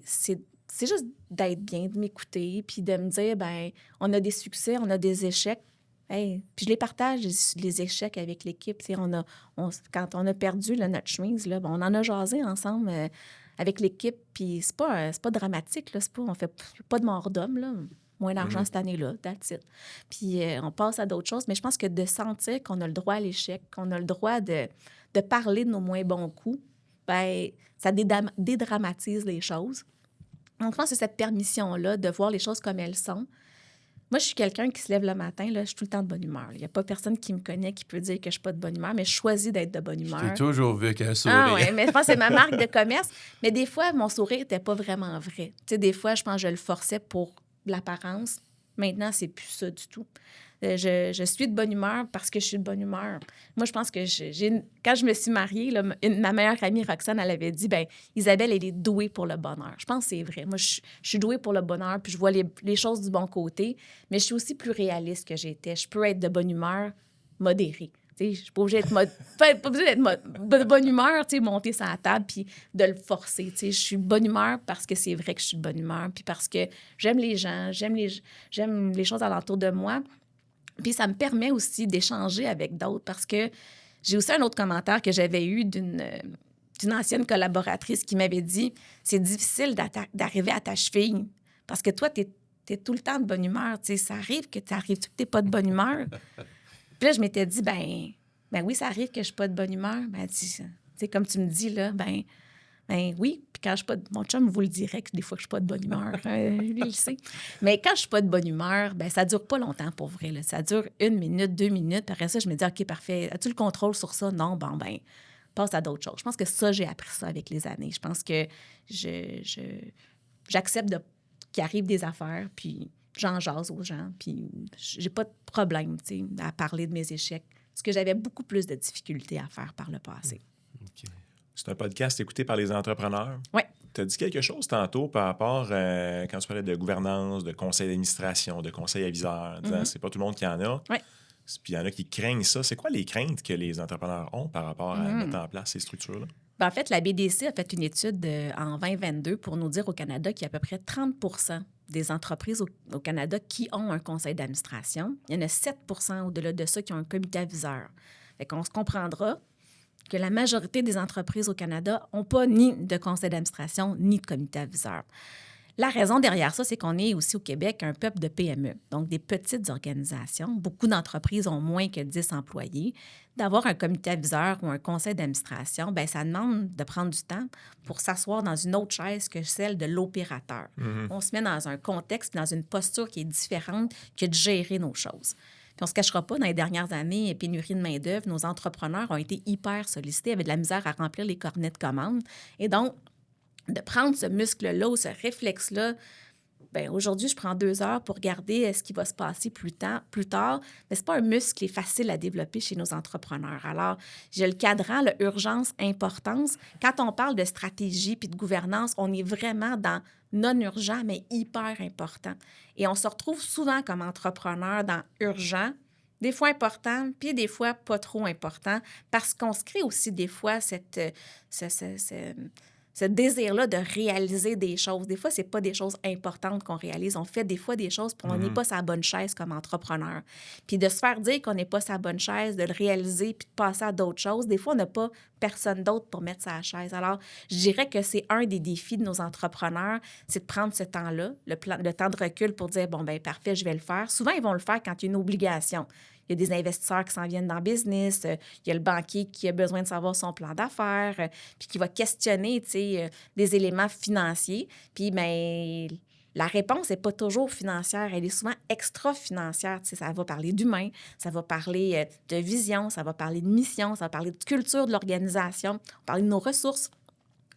juste d'être bien, de m'écouter, puis de me dire, ben on a des succès, on a des échecs. Hey, puis je les partage, les échecs avec l'équipe. Tu sais, quand on a perdu là, notre chemise, là, ben, on en a jasé ensemble avec l'équipe. Puis c'est pas dramatique, là, on fait pas de mort d'homme, là. Moins d'argent cette année-là, that's it. Puis on passe à d'autres choses. Mais je pense que de sentir qu'on a le droit à l'échec, qu'on a le droit de parler de nos moins bons coups, ben ça dédramatise les choses. Donc, je pense que c'est cette permission-là de voir les choses comme elles sont. Moi, je suis quelqu'un qui se lève le matin, là, je suis tout le temps de bonne humeur. Il n'y a pas personne qui me connaît qui peut dire que je ne suis pas de bonne humeur, mais je choisis d'être de bonne humeur. Je t'ai toujours vu avec un sourire. Ah oui, mais je pense que c'est ma marque de commerce. Mais des fois, mon sourire n'était pas vraiment vrai. Tu sais, des fois, je pense que je le forçais pour l'apparence. Maintenant, c'est plus ça du tout. Je suis de bonne humeur parce que je suis de bonne humeur. Moi, je pense que quand je me suis mariée, là, ma meilleure amie, Roxane, elle avait dit, ben Isabelle, elle est douée pour le bonheur. Je pense que c'est vrai. Moi, je suis douée pour le bonheur, puis je vois les choses du bon côté, mais je suis aussi plus réaliste que j'étais. Je peux être de bonne humeur modérée. Je ne suis pas obligée d'être de bonne humeur, monter sur la table puis de le forcer. Je suis de bonne humeur parce que c'est vrai que je suis de bonne humeur, puis parce que j'aime les gens, j'aime les choses alentour de moi. Puis ça me permet aussi d'échanger avec d'autres parce que j'ai aussi un autre commentaire que j'avais eu d'une ancienne collaboratrice qui m'avait dit « C'est difficile d'arriver à ta cheville parce que toi, t'es tout le temps de bonne humeur. Ça arrive que tu n'es pas de bonne humeur. » Puis là, je m'étais dit « Ben oui, ça arrive que je ne suis pas de bonne humeur. » Ben, comme tu me dis, là, ben oui, puis quand je suis pas mon chum vous le dirait que des fois que je suis pas de bonne humeur, lui il le sait. Mais quand je suis pas de bonne humeur, ben ça dure pas longtemps pour vrai, là. Ça dure 1 minute, 2 minutes, puis après ça je me dis OK, parfait, as-tu le contrôle sur ça? Non, ben passe à d'autres choses. Je pense que ça j'ai appris ça avec les années. Je pense que j'accepte qu'il arrive des affaires, puis j'en jase aux gens, puis j'ai pas de problème, tu sais, à parler de mes échecs, parce que j'avais beaucoup plus de difficultés à faire par le passé. OK. C'est un podcast écouté par les entrepreneurs. Oui. Tu as dit quelque chose tantôt par rapport, quand tu parlais de gouvernance, de conseil d'administration, de conseil aviseur, disant c'est pas tout le monde qui en a. Oui. Puis il y en a qui craignent ça. C'est quoi les craintes que les entrepreneurs ont par rapport à mettre en place ces structures-là? Ben, en fait, la BDC a fait une étude en 2022 pour nous dire au Canada qu'il y a à peu près 30 des entreprises au Canada qui ont un conseil d'administration. Il y en a 7 au-delà de ça qui ont un comité aviseur. Fait qu'on se comprendra que la majorité des entreprises au Canada n'ont pas ni de conseil d'administration ni de comité aviseur. La raison derrière ça, c'est qu'on est aussi au Québec un peuple de PME, donc des petites organisations. Beaucoup d'entreprises ont moins que 10 employés. D'avoir un comité aviseur ou un conseil d'administration, bien, ça demande de prendre du temps pour s'asseoir dans une autre chaise que celle de l'opérateur. On se met dans un contexte, dans une posture qui est différente que de gérer nos choses. Puis on ne se cachera pas, dans les dernières années, pénurie de main-d'œuvre, nos entrepreneurs ont été hyper sollicités, avaient de la misère à remplir les cornets de commandes. Et donc, de prendre ce muscle-là ou ce réflexe-là, bien, aujourd'hui, je prends 2 heures pour regarder ce qui va se passer plus tard. Mais ce n'est pas un muscle qui est facile à développer chez nos entrepreneurs. Alors, j'ai le cadran, l'urgence, importance. Quand on parle de stratégie puis de gouvernance, on est vraiment dans non-urgent, mais hyper important. Et on se retrouve souvent comme entrepreneur dans urgent, des fois important, puis des fois pas trop important, parce qu'on se crée aussi des fois ce désir-là de réaliser des choses. Des fois, ce n'est pas des choses importantes qu'on réalise. On fait des fois des choses pour on n'est pas sa bonne chaise comme entrepreneur. Puis de se faire dire qu'on n'est pas sa bonne chaise, de le réaliser puis de passer à d'autres choses, des fois, on n'a pas personne d'autre pour mettre sa chaise. Alors, je dirais que c'est un des défis de nos entrepreneurs, c'est de prendre ce temps-là, le temps de recul pour dire, bon, bien, parfait, je vais le faire. Souvent, ils vont le faire quand il y a une obligation. Il y a des investisseurs qui s'en viennent dans le business. Il y a le banquier qui a besoin de savoir son plan d'affaires, puis qui va questionner, des éléments financiers. Puis, bien, la réponse n'est pas toujours financière, elle est souvent extra-financière. Tu sais, ça va parler d'humain, ça va parler de vision, ça va parler de mission, ça va parler de culture de l'organisation, on va parler de nos ressources.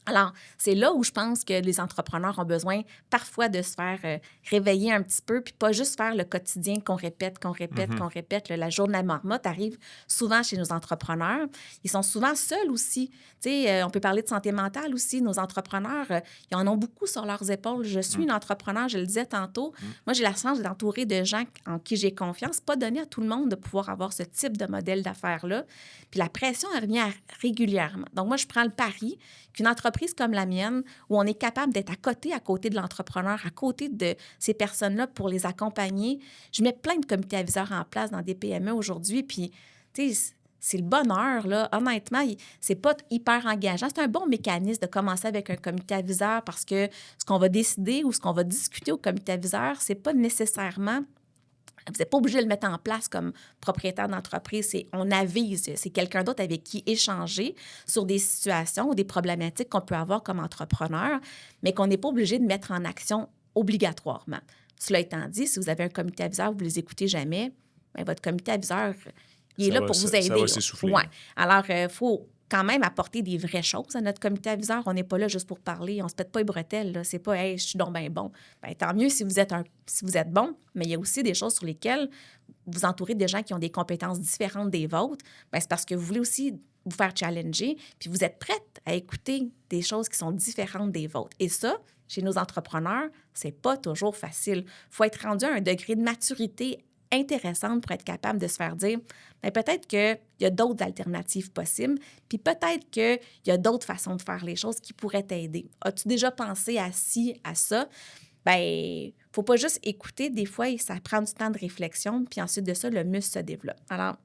Alors, c'est là où je pense que les entrepreneurs ont besoin parfois de se faire réveiller un petit peu, puis pas juste faire le quotidien qu'on répète, qu'on répète, qu'on répète. La journée de la marmotte arrive souvent chez nos entrepreneurs. Ils sont souvent seuls aussi. Tu sais, on peut parler de santé mentale aussi. Nos entrepreneurs, ils en ont beaucoup sur leurs épaules. Je suis une entrepreneur, je le disais tantôt. Moi, j'ai la chance d'être entourée de gens en qui j'ai confiance. Pas donné à tout le monde de pouvoir avoir ce type de modèle d'affaires-là. Puis la pression, elle revient régulièrement. Donc, moi, je prends le pari qu'une entreprise comme la mienne, où on est capable d'être à côté de l'entrepreneur, à côté de ces personnes-là pour les accompagner. Je mets plein de comités aviseurs en place dans des PME aujourd'hui, puis, tu sais, c'est le bonheur, là. Honnêtement, c'est pas hyper engageant. C'est un bon mécanisme de commencer avec un comité aviseur parce que ce qu'on va décider ou ce qu'on va discuter au comité aviseur, c'est pas nécessairement... Vous n'êtes pas obligé de le mettre en place comme propriétaire d'entreprise. On avise. C'est quelqu'un d'autre avec qui échanger sur des situations ou des problématiques qu'on peut avoir comme entrepreneur, mais qu'on n'est pas obligé de mettre en action obligatoirement. Cela étant dit, si vous avez un comité aviseur, vous ne les écoutez jamais, bien, votre comité aviseur, il est là pour vous aider. Ça va s'essouffler. Ouais. Alors, il faut quand même apporter des vraies choses à notre comité aviseur. On n'est pas là juste pour parler. On ne se pète pas les bretelles. Là. C'est pas « Hey, je suis donc bien bon ». Bien, tant mieux si vous êtes bon, mais il y a aussi des choses sur lesquelles vous entourez de gens qui ont des compétences différentes des vôtres. Bien, c'est parce que vous voulez aussi vous faire challenger, puis vous êtes prête à écouter des choses qui sont différentes des vôtres. Et ça, chez nos entrepreneurs, c'est pas toujours facile. Il faut être rendu à un degré de maturité intéressante pour être capable de se faire dire bien, peut-être qu'il y a d'autres alternatives possibles, puis peut-être qu'il y a d'autres façons de faire les choses qui pourraient t'aider. As-tu déjà pensé à ci, à ça? Bien, faut pas juste écouter. Des fois, ça prend du temps de réflexion, puis ensuite de ça, le muscle se développe. Alors,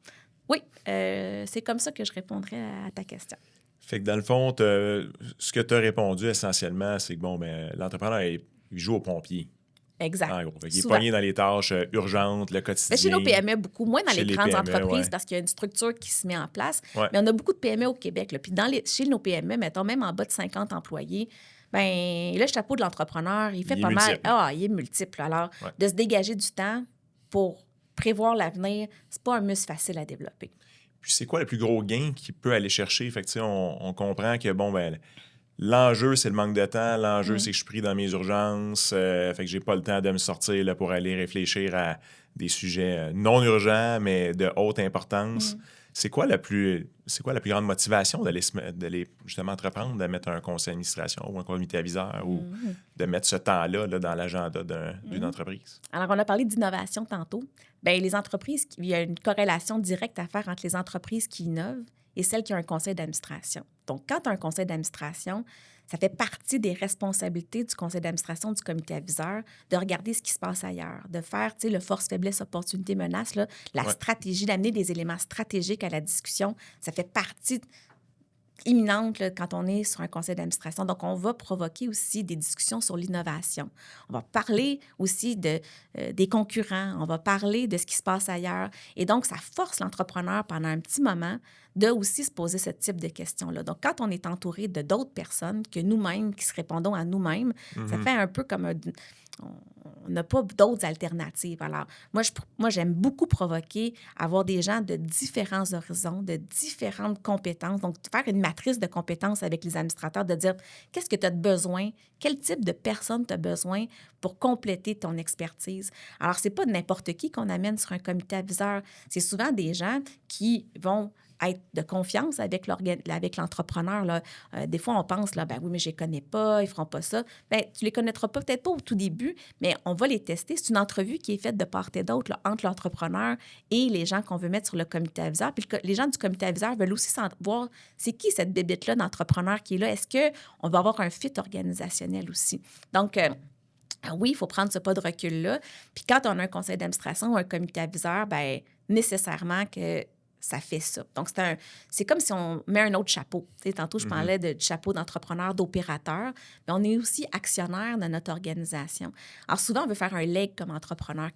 oui, c'est comme ça que je répondrais à ta question. Fait que dans le fond, ce que tu as répondu essentiellement, c'est que bon, ben, l'entrepreneur, il joue au pompier. Exact. En gros. Il est pogné dans les tâches urgentes, le quotidien. Mais chez nos PME, beaucoup moins dans Chez les les grandes PME, entreprises ouais. parce qu'il y a une structure qui se met en place. Ouais. Mais on a beaucoup de PME au Québec. Là. Puis chez nos PME, mettons même en bas de 50 employés, bien, le chapeau de l'entrepreneur, il fait Il est pas mal. multiple. Ah, il est multiple. Alors, Ouais. de se dégager du temps pour prévoir l'avenir, c'est pas un muscle facile à développer. Puis c'est quoi le plus gros gain qu'il peut aller chercher? Fait que, tu sais, on comprend que, bon, ben, l'enjeu, c'est le manque de temps. L'enjeu, c'est que je suis pris dans mes urgences. Fait que j'ai pas le temps de me sortir là, pour aller réfléchir à des sujets non urgents, mais de haute importance. C'est quoi la plus grande motivation d'aller justement entreprendre, de mettre un conseil d'administration ou un comité aviseur ou de mettre ce temps-là là, dans l'agenda d'une entreprise? Alors, on a parlé d'innovation tantôt. Bien, les entreprises, il y a une corrélation directe à faire entre les entreprises qui innovent et celles qui ont un conseil d'administration. Donc, quand tu as un conseil d'administration, ça fait partie des responsabilités du conseil d'administration, du comité aviseur, de regarder ce qui se passe ailleurs, de faire, tu sais, le force, faiblesse, opportunité, menace, là, la stratégie, d'amener des éléments stratégiques à la discussion. Ça fait partie imminente là, quand on est sur un conseil d'administration. Donc, on va provoquer aussi des discussions sur l'innovation. On va parler aussi des concurrents. On va parler de ce qui se passe ailleurs. Et donc, ça force l'entrepreneur pendant un petit moment de aussi se poser ce type de questions-là. Donc, quand on est entouré de d'autres personnes que nous-mêmes, qui se répondons à nous-mêmes, ça fait un peu comme on n'a pas d'autres alternatives. Alors, moi, j'aime beaucoup provoquer, avoir des gens de différents horizons, de différentes compétences. Donc, faire une matrice de compétences avec les administrateurs, de dire qu'est-ce que tu as de besoin, quel type de personne tu as besoin pour compléter ton expertise. Alors, c'est pas n'importe qui qu'on amène sur un comité aviseur. C'est souvent des gens qui vont être de confiance avec l'entrepreneur. Là. Des fois, on pense, là, ben oui, mais je ne les connais pas, ils ne feront pas ça. Bien, tu ne les connaîtras peut-être pas au tout début, mais on va les tester. C'est une entrevue qui est faite de part et d'autre là, entre l'entrepreneur et les gens qu'on veut mettre sur le comité aviseur. Puis les gens du comité aviseur veulent aussi voir c'est qui cette bébête-là d'entrepreneur qui est là. Est-ce qu'on va avoir un fit organisationnel aussi? Donc, oui, il faut prendre ce pas de recul-là. Puis quand on a un conseil d'administration ou un comité aviseur, bien, nécessairement que ça fait ça. Donc, c'est comme si on met un autre chapeau. Tu sais, tantôt, je parlais du chapeau d'entrepreneur, d'opérateur, mais on est aussi actionnaire de notre organisation. Alors, souvent, on veut faire un leg comme entrepreneur.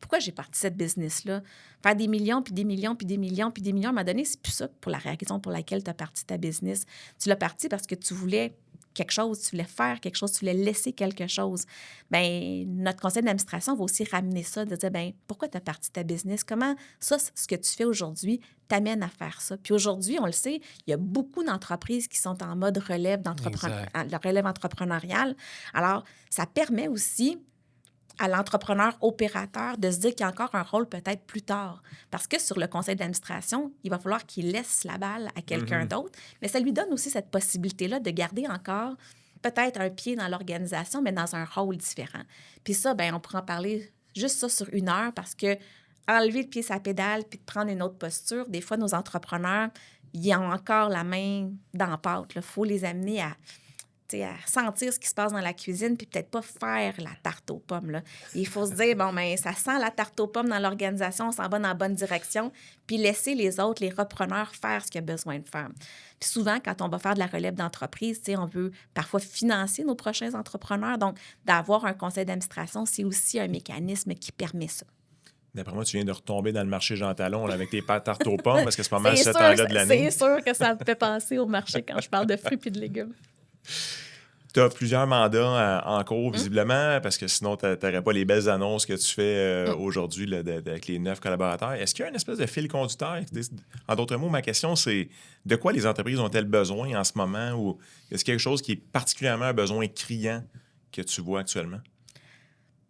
Pourquoi j'ai parti cette business-là? Faire des millions, puis des millions, puis des millions, puis des millions. À un moment donné, c'est plus ça pour la raison pour laquelle tu as parti ta business. Tu l'as parti parce que tu voulais quelque chose, tu voulais faire quelque chose, tu voulais laisser quelque chose. Bien, notre conseil d'administration va aussi ramener ça, de dire, bien, pourquoi tu as parti ta business? Comment ça, ce que tu fais aujourd'hui, t'amène à faire ça? Puis aujourd'hui, on le sait, il y a beaucoup d'entreprises qui sont en mode Exact. relève entrepreneuriale. Alors, ça permet aussi à l'entrepreneur opérateur de se dire qu'il y a encore un rôle peut-être plus tard. Parce que sur le conseil d'administration, il va falloir qu'il laisse la balle à quelqu'un d'autre, mais ça lui donne aussi cette possibilité-là de garder encore peut-être un pied dans l'organisation, mais dans un rôle différent. Puis ça, bien, on pourra en parler juste ça sur 1 heure parce que enlever le pied sur la pédale puis de prendre une autre posture, des fois, nos entrepreneurs, ils ont encore la main dans la pâte. Il faut les amener à sentir ce qui se passe dans la cuisine, puis peut-être pas faire la tarte aux pommes. Là. Il faut se dire, bon, bien, ça sent la tarte aux pommes dans l'organisation, on s'en va dans la bonne direction, puis laisser les autres, les repreneurs, faire ce qu'il y a besoin de faire. Puis souvent, quand on va faire de la relève d'entreprise, on veut parfois financer nos prochains entrepreneurs. Donc, d'avoir un conseil d'administration, c'est aussi un mécanisme qui permet ça. D'après moi, tu viens de retomber dans le marché Jean Talon là, avec tes pâtes tartes aux pommes, parce que c'est pas mal ce temps-là de l'année. C'est sûr que ça me fait penser au marché quand je parle de fruits et de légumes. Tu as plusieurs mandats en cours, visiblement, parce que sinon, tu n'aurais pas les belles annonces que tu fais aujourd'hui là, avec les 9 collaborateurs. Est-ce qu'il y a une espèce de fil conducteur? En d'autres mots, ma question, c'est de quoi les entreprises ont-elles besoin en ce moment? Ou est-ce quelque chose qui est particulièrement un besoin criant que tu vois actuellement?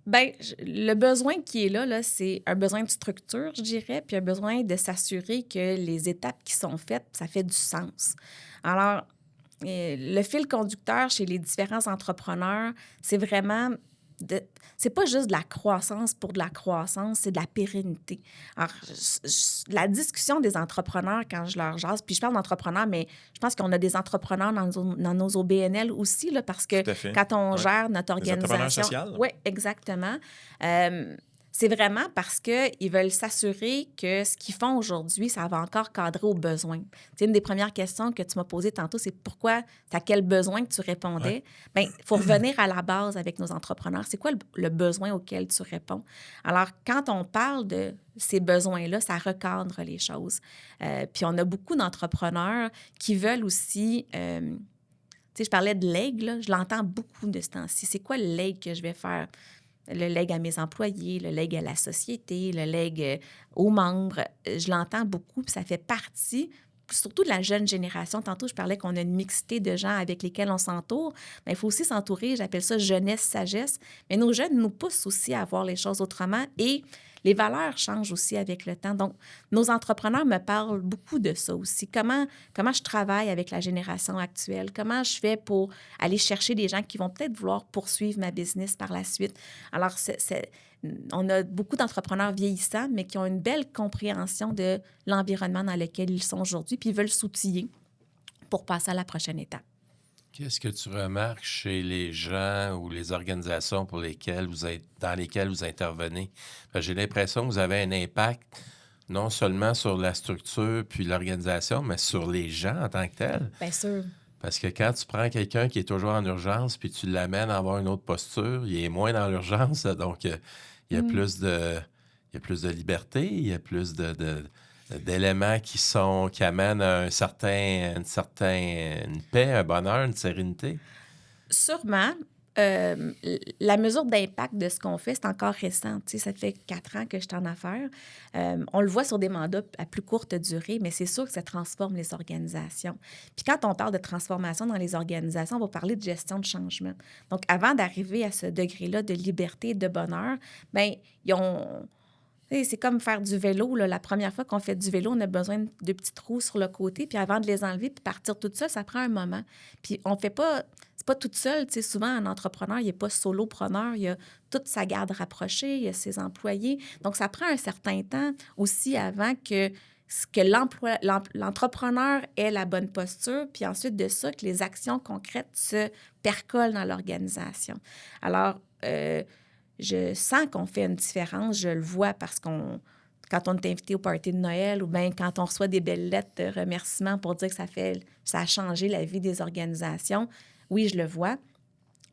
Bien, le besoin qui est là, c'est un besoin de structure, je dirais, puis un besoin de s'assurer que les étapes qui sont faites, ça fait du sens. Alors, le fil conducteur chez les différents entrepreneurs, c'est vraiment c'est pas juste de la croissance pour de la croissance, c'est de la pérennité. Alors, la discussion des entrepreneurs, quand je leur jase, puis je parle d'entrepreneurs, mais je pense qu'on a des entrepreneurs dans nos OBNL aussi, là, parce que quand on gère notre organisation... Oui, exactement. C'est vraiment parce qu'ils veulent s'assurer que ce qu'ils font aujourd'hui, ça va encore cadrer aux besoins. C'est une des premières questions que tu m'as posées tantôt, c'est pourquoi, c'est à quel besoin que tu répondais. Bien, il faut revenir à la base avec nos entrepreneurs. C'est quoi le besoin auquel tu réponds? Alors, quand on parle de ces besoins-là, ça recadre les choses. Puis on a beaucoup d'entrepreneurs qui veulent aussi... je parlais de legs, là, je l'entends beaucoup de ce temps-ci. C'est quoi le leg que je vais faire? Le leg à mes employés, le leg à la société, le leg aux membres. Je l'entends beaucoup, puis ça fait partie, surtout de la jeune génération. Tantôt, je parlais qu'on a une mixité de gens avec lesquels on s'entoure. Mais il faut aussi s'entourer, j'appelle ça jeunesse-sagesse. Mais nos jeunes nous poussent aussi à voir les choses autrement et les valeurs changent aussi avec le temps. Donc, nos entrepreneurs me parlent beaucoup de ça aussi. Comment je travaille avec la génération actuelle? Comment je fais pour aller chercher des gens qui vont peut-être vouloir poursuivre ma business par la suite? Alors, on a beaucoup d'entrepreneurs vieillissants, mais qui ont une belle compréhension de l'environnement dans lequel ils sont aujourd'hui, puis ils veulent s'outiller pour passer à la prochaine étape. Qu'est-ce que tu remarques chez les gens ou les organisations dans lesquelles vous intervenez? J'ai l'impression que vous avez un impact non seulement sur la structure puis l'organisation, mais sur les gens en tant que tels. Bien sûr. Parce que quand tu prends quelqu'un qui est toujours en urgence puis tu l'amènes à avoir une autre posture, il est moins dans l'urgence, donc il y a plus de liberté, il y a plus d'éléments qui amènent une paix, un bonheur, une sérénité? Sûrement. La mesure d'impact de ce qu'on fait, c'est encore récent. Tu sais, ça fait 4 ans que je suis en affaires. On le voit sur des mandats à plus courte durée, mais c'est sûr que ça transforme les organisations. Puis quand on parle de transformation dans les organisations, on va parler de gestion de changement. Donc, avant d'arriver à ce degré-là de liberté et de bonheur, bien, c'est comme faire du vélo. Là. La première fois qu'on fait du vélo, on a besoin de petits trous sur le côté. Puis avant de les enlever puis partir tout seul, ça prend un moment. Puis on fait pas... C'est pas toute seule. Souvent, un entrepreneur, il n'est pas solopreneur. Il a toute sa garde rapprochée, il a ses employés. Donc, ça prend un certain temps aussi avant que l'entrepreneur ait la bonne posture, puis ensuite de ça, que les actions concrètes se percolent dans l'organisation. Alors, je sens qu'on fait une différence, je le vois parce quand on est invité au party de Noël ou bien quand on reçoit des belles lettres de remerciement pour dire que ça a changé la vie des organisations, oui, je le vois.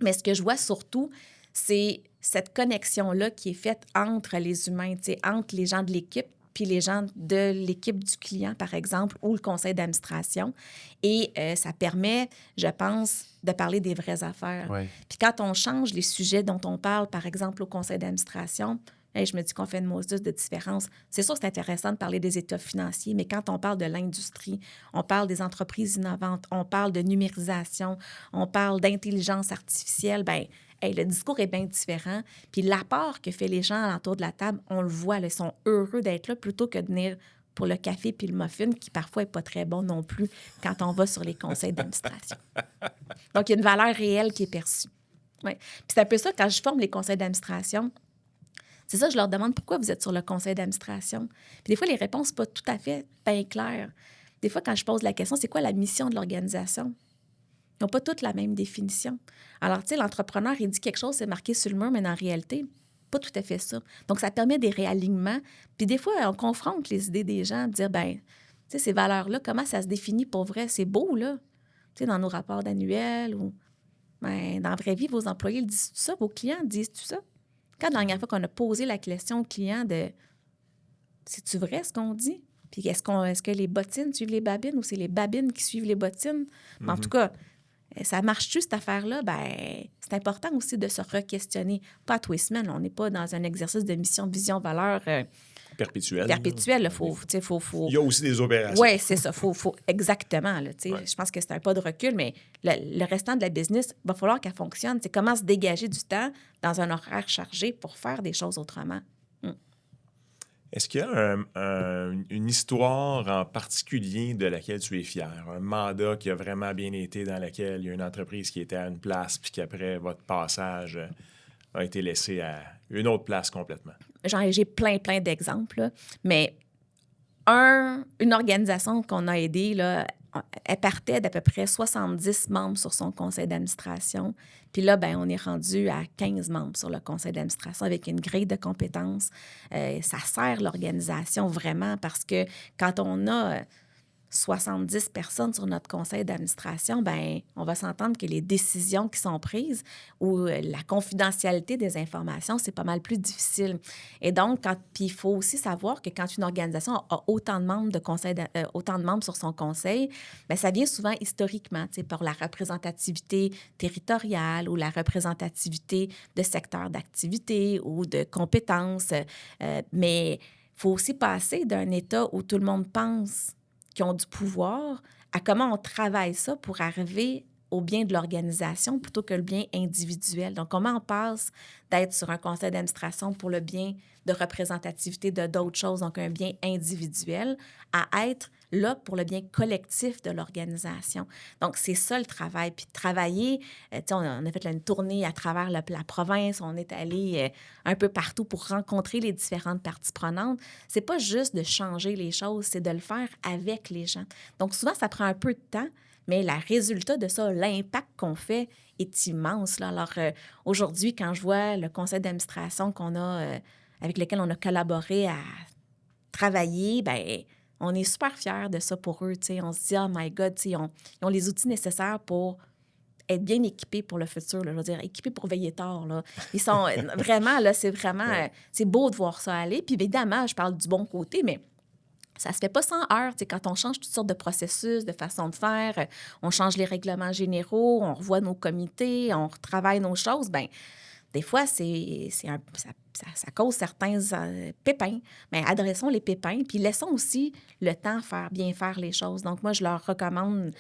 Mais ce que je vois surtout, c'est cette connexion-là qui est faite entre les humains, entre les gens de l'équipe puis les gens de l'équipe du client, par exemple, ou le conseil d'administration. Et ça permet, je pense, de parler des vraies affaires. Oui. Puis quand on change les sujets dont on parle, par exemple, au conseil d'administration, hey, je me dis qu'on fait une mousse de différence. C'est sûr que c'est intéressant de parler des états financiers, mais quand on parle de l'industrie, on parle des entreprises innovantes, on parle de numérisation, on parle d'intelligence artificielle, bien, hey, le discours est bien différent. Puis l'apport que fait les gens alentour de la table, on le voit, là, ils sont heureux d'être là plutôt que de venir pour le café puis le muffin, qui parfois n'est pas très bon non plus quand on va sur les conseils d'administration. Donc, il y a une valeur réelle qui est perçue. Ouais. Puis c'est un peu ça, quand je forme les conseils d'administration, c'est ça, je leur demande pourquoi vous êtes sur le conseil d'administration. Puis des fois, les réponses ne sont pas tout à fait bien claires. Des fois, quand je pose la question, c'est quoi la mission de l'organisation? Ils n'ont pas toutes la même définition. Alors, tu sais, l'entrepreneur, il dit quelque chose, c'est marqué sur le mur, mais en réalité, pas tout à fait ça. Donc, ça permet des réalignements. Puis des fois, on confronte les idées des gens, dire, bien, tu sais, ces valeurs-là, comment ça se définit pour vrai? C'est beau, là. Tu sais, dans nos rapports annuels ou ben, dans la vraie vie, vos employés le disent tout ça, vos clients disent tout ça. Quand la dernière fois qu'on a posé la question au client de c'est-tu vrai ce qu'on dit? Puis est-ce que les bottines suivent les babines ou c'est les babines qui suivent les bottines? Mais en tout cas, ça marche-tu, cette affaire-là? Ben, c'est important aussi de se re-questionner. Pas à tous les semaines. On n'est pas dans un exercice de mission, vision, valeur Perpétuel. perpétuel. Faut... Il y a aussi des opérations. Oui, c'est ça. Exactement. Là, Ouais. Je pense que c'est un pas de recul, mais le restant de la business, il va falloir qu'elle fonctionne. C'est comment se dégager du temps dans un horaire chargé pour faire des choses autrement. Est-ce qu'il y a une histoire en particulier de laquelle tu es fier? Un mandat qui a vraiment bien été, dans laquelle il y a une entreprise qui était à une place, puis qu'après votre passage a été laissé à une autre place complètement? J'ai plein d'exemples, là, mais une organisation qu'on a aidée, là, elle partait d'à peu près 70 membres sur son conseil d'administration. Puis là, ben, on est rendu à 15 membres sur le conseil d'administration avec une grille de compétences. Ça sert l'organisation vraiment parce que quand on a 70 personnes sur notre conseil d'administration, ben, on va s'entendre que les décisions qui sont prises ou la confidentialité des informations, c'est pas mal plus difficile. Et donc, puis il faut aussi savoir que quand une organisation a autant de membres autant de membres sur son conseil, bien, ça vient souvent historiquement, tu sais, par la représentativité territoriale ou la représentativité de secteurs d'activité ou de compétences. Mais il faut aussi passer d'un état où tout le monde pense qui ont du pouvoir, à comment on travaille ça pour arriver au bien de l'organisation plutôt que le bien individuel. Donc, comment on passe d'être sur un conseil d'administration pour le bien de représentativité de d'autres choses, donc un bien individuel, à être là pour le bien collectif de l'organisation. Donc, c'est ça le travail. Puis travailler, on a fait une tournée à travers la province, on est allé un peu partout pour rencontrer les différentes parties prenantes. C'est pas juste de changer les choses, c'est de le faire avec les gens. Donc, souvent, ça prend un peu de temps, mais le résultat de ça, l'impact qu'on fait est immense, là. Alors, aujourd'hui, quand je vois le conseil d'administration qu'on a, avec lequel on a collaboré à travailler, bien, on est super fiers de ça pour eux. T'sais. On se dit, oh my God, ils ont les outils nécessaires pour être bien équipés pour le futur. Là, je veux dire, équipés pour veiller tard. Là. Ils sont vraiment, là, c'est vraiment, c'est beau de voir ça aller. Puis évidemment, je parle du bon côté, mais ça se fait pas sans heurts. Quand on change toutes sortes de processus, de façons de faire, on change les règlements généraux, on revoit nos comités, on retravaille nos choses, bien, des fois, ça cause certains pépins. Mais adressons les pépins, puis laissons aussi le temps bien faire les choses. Donc, moi, je leur recommande,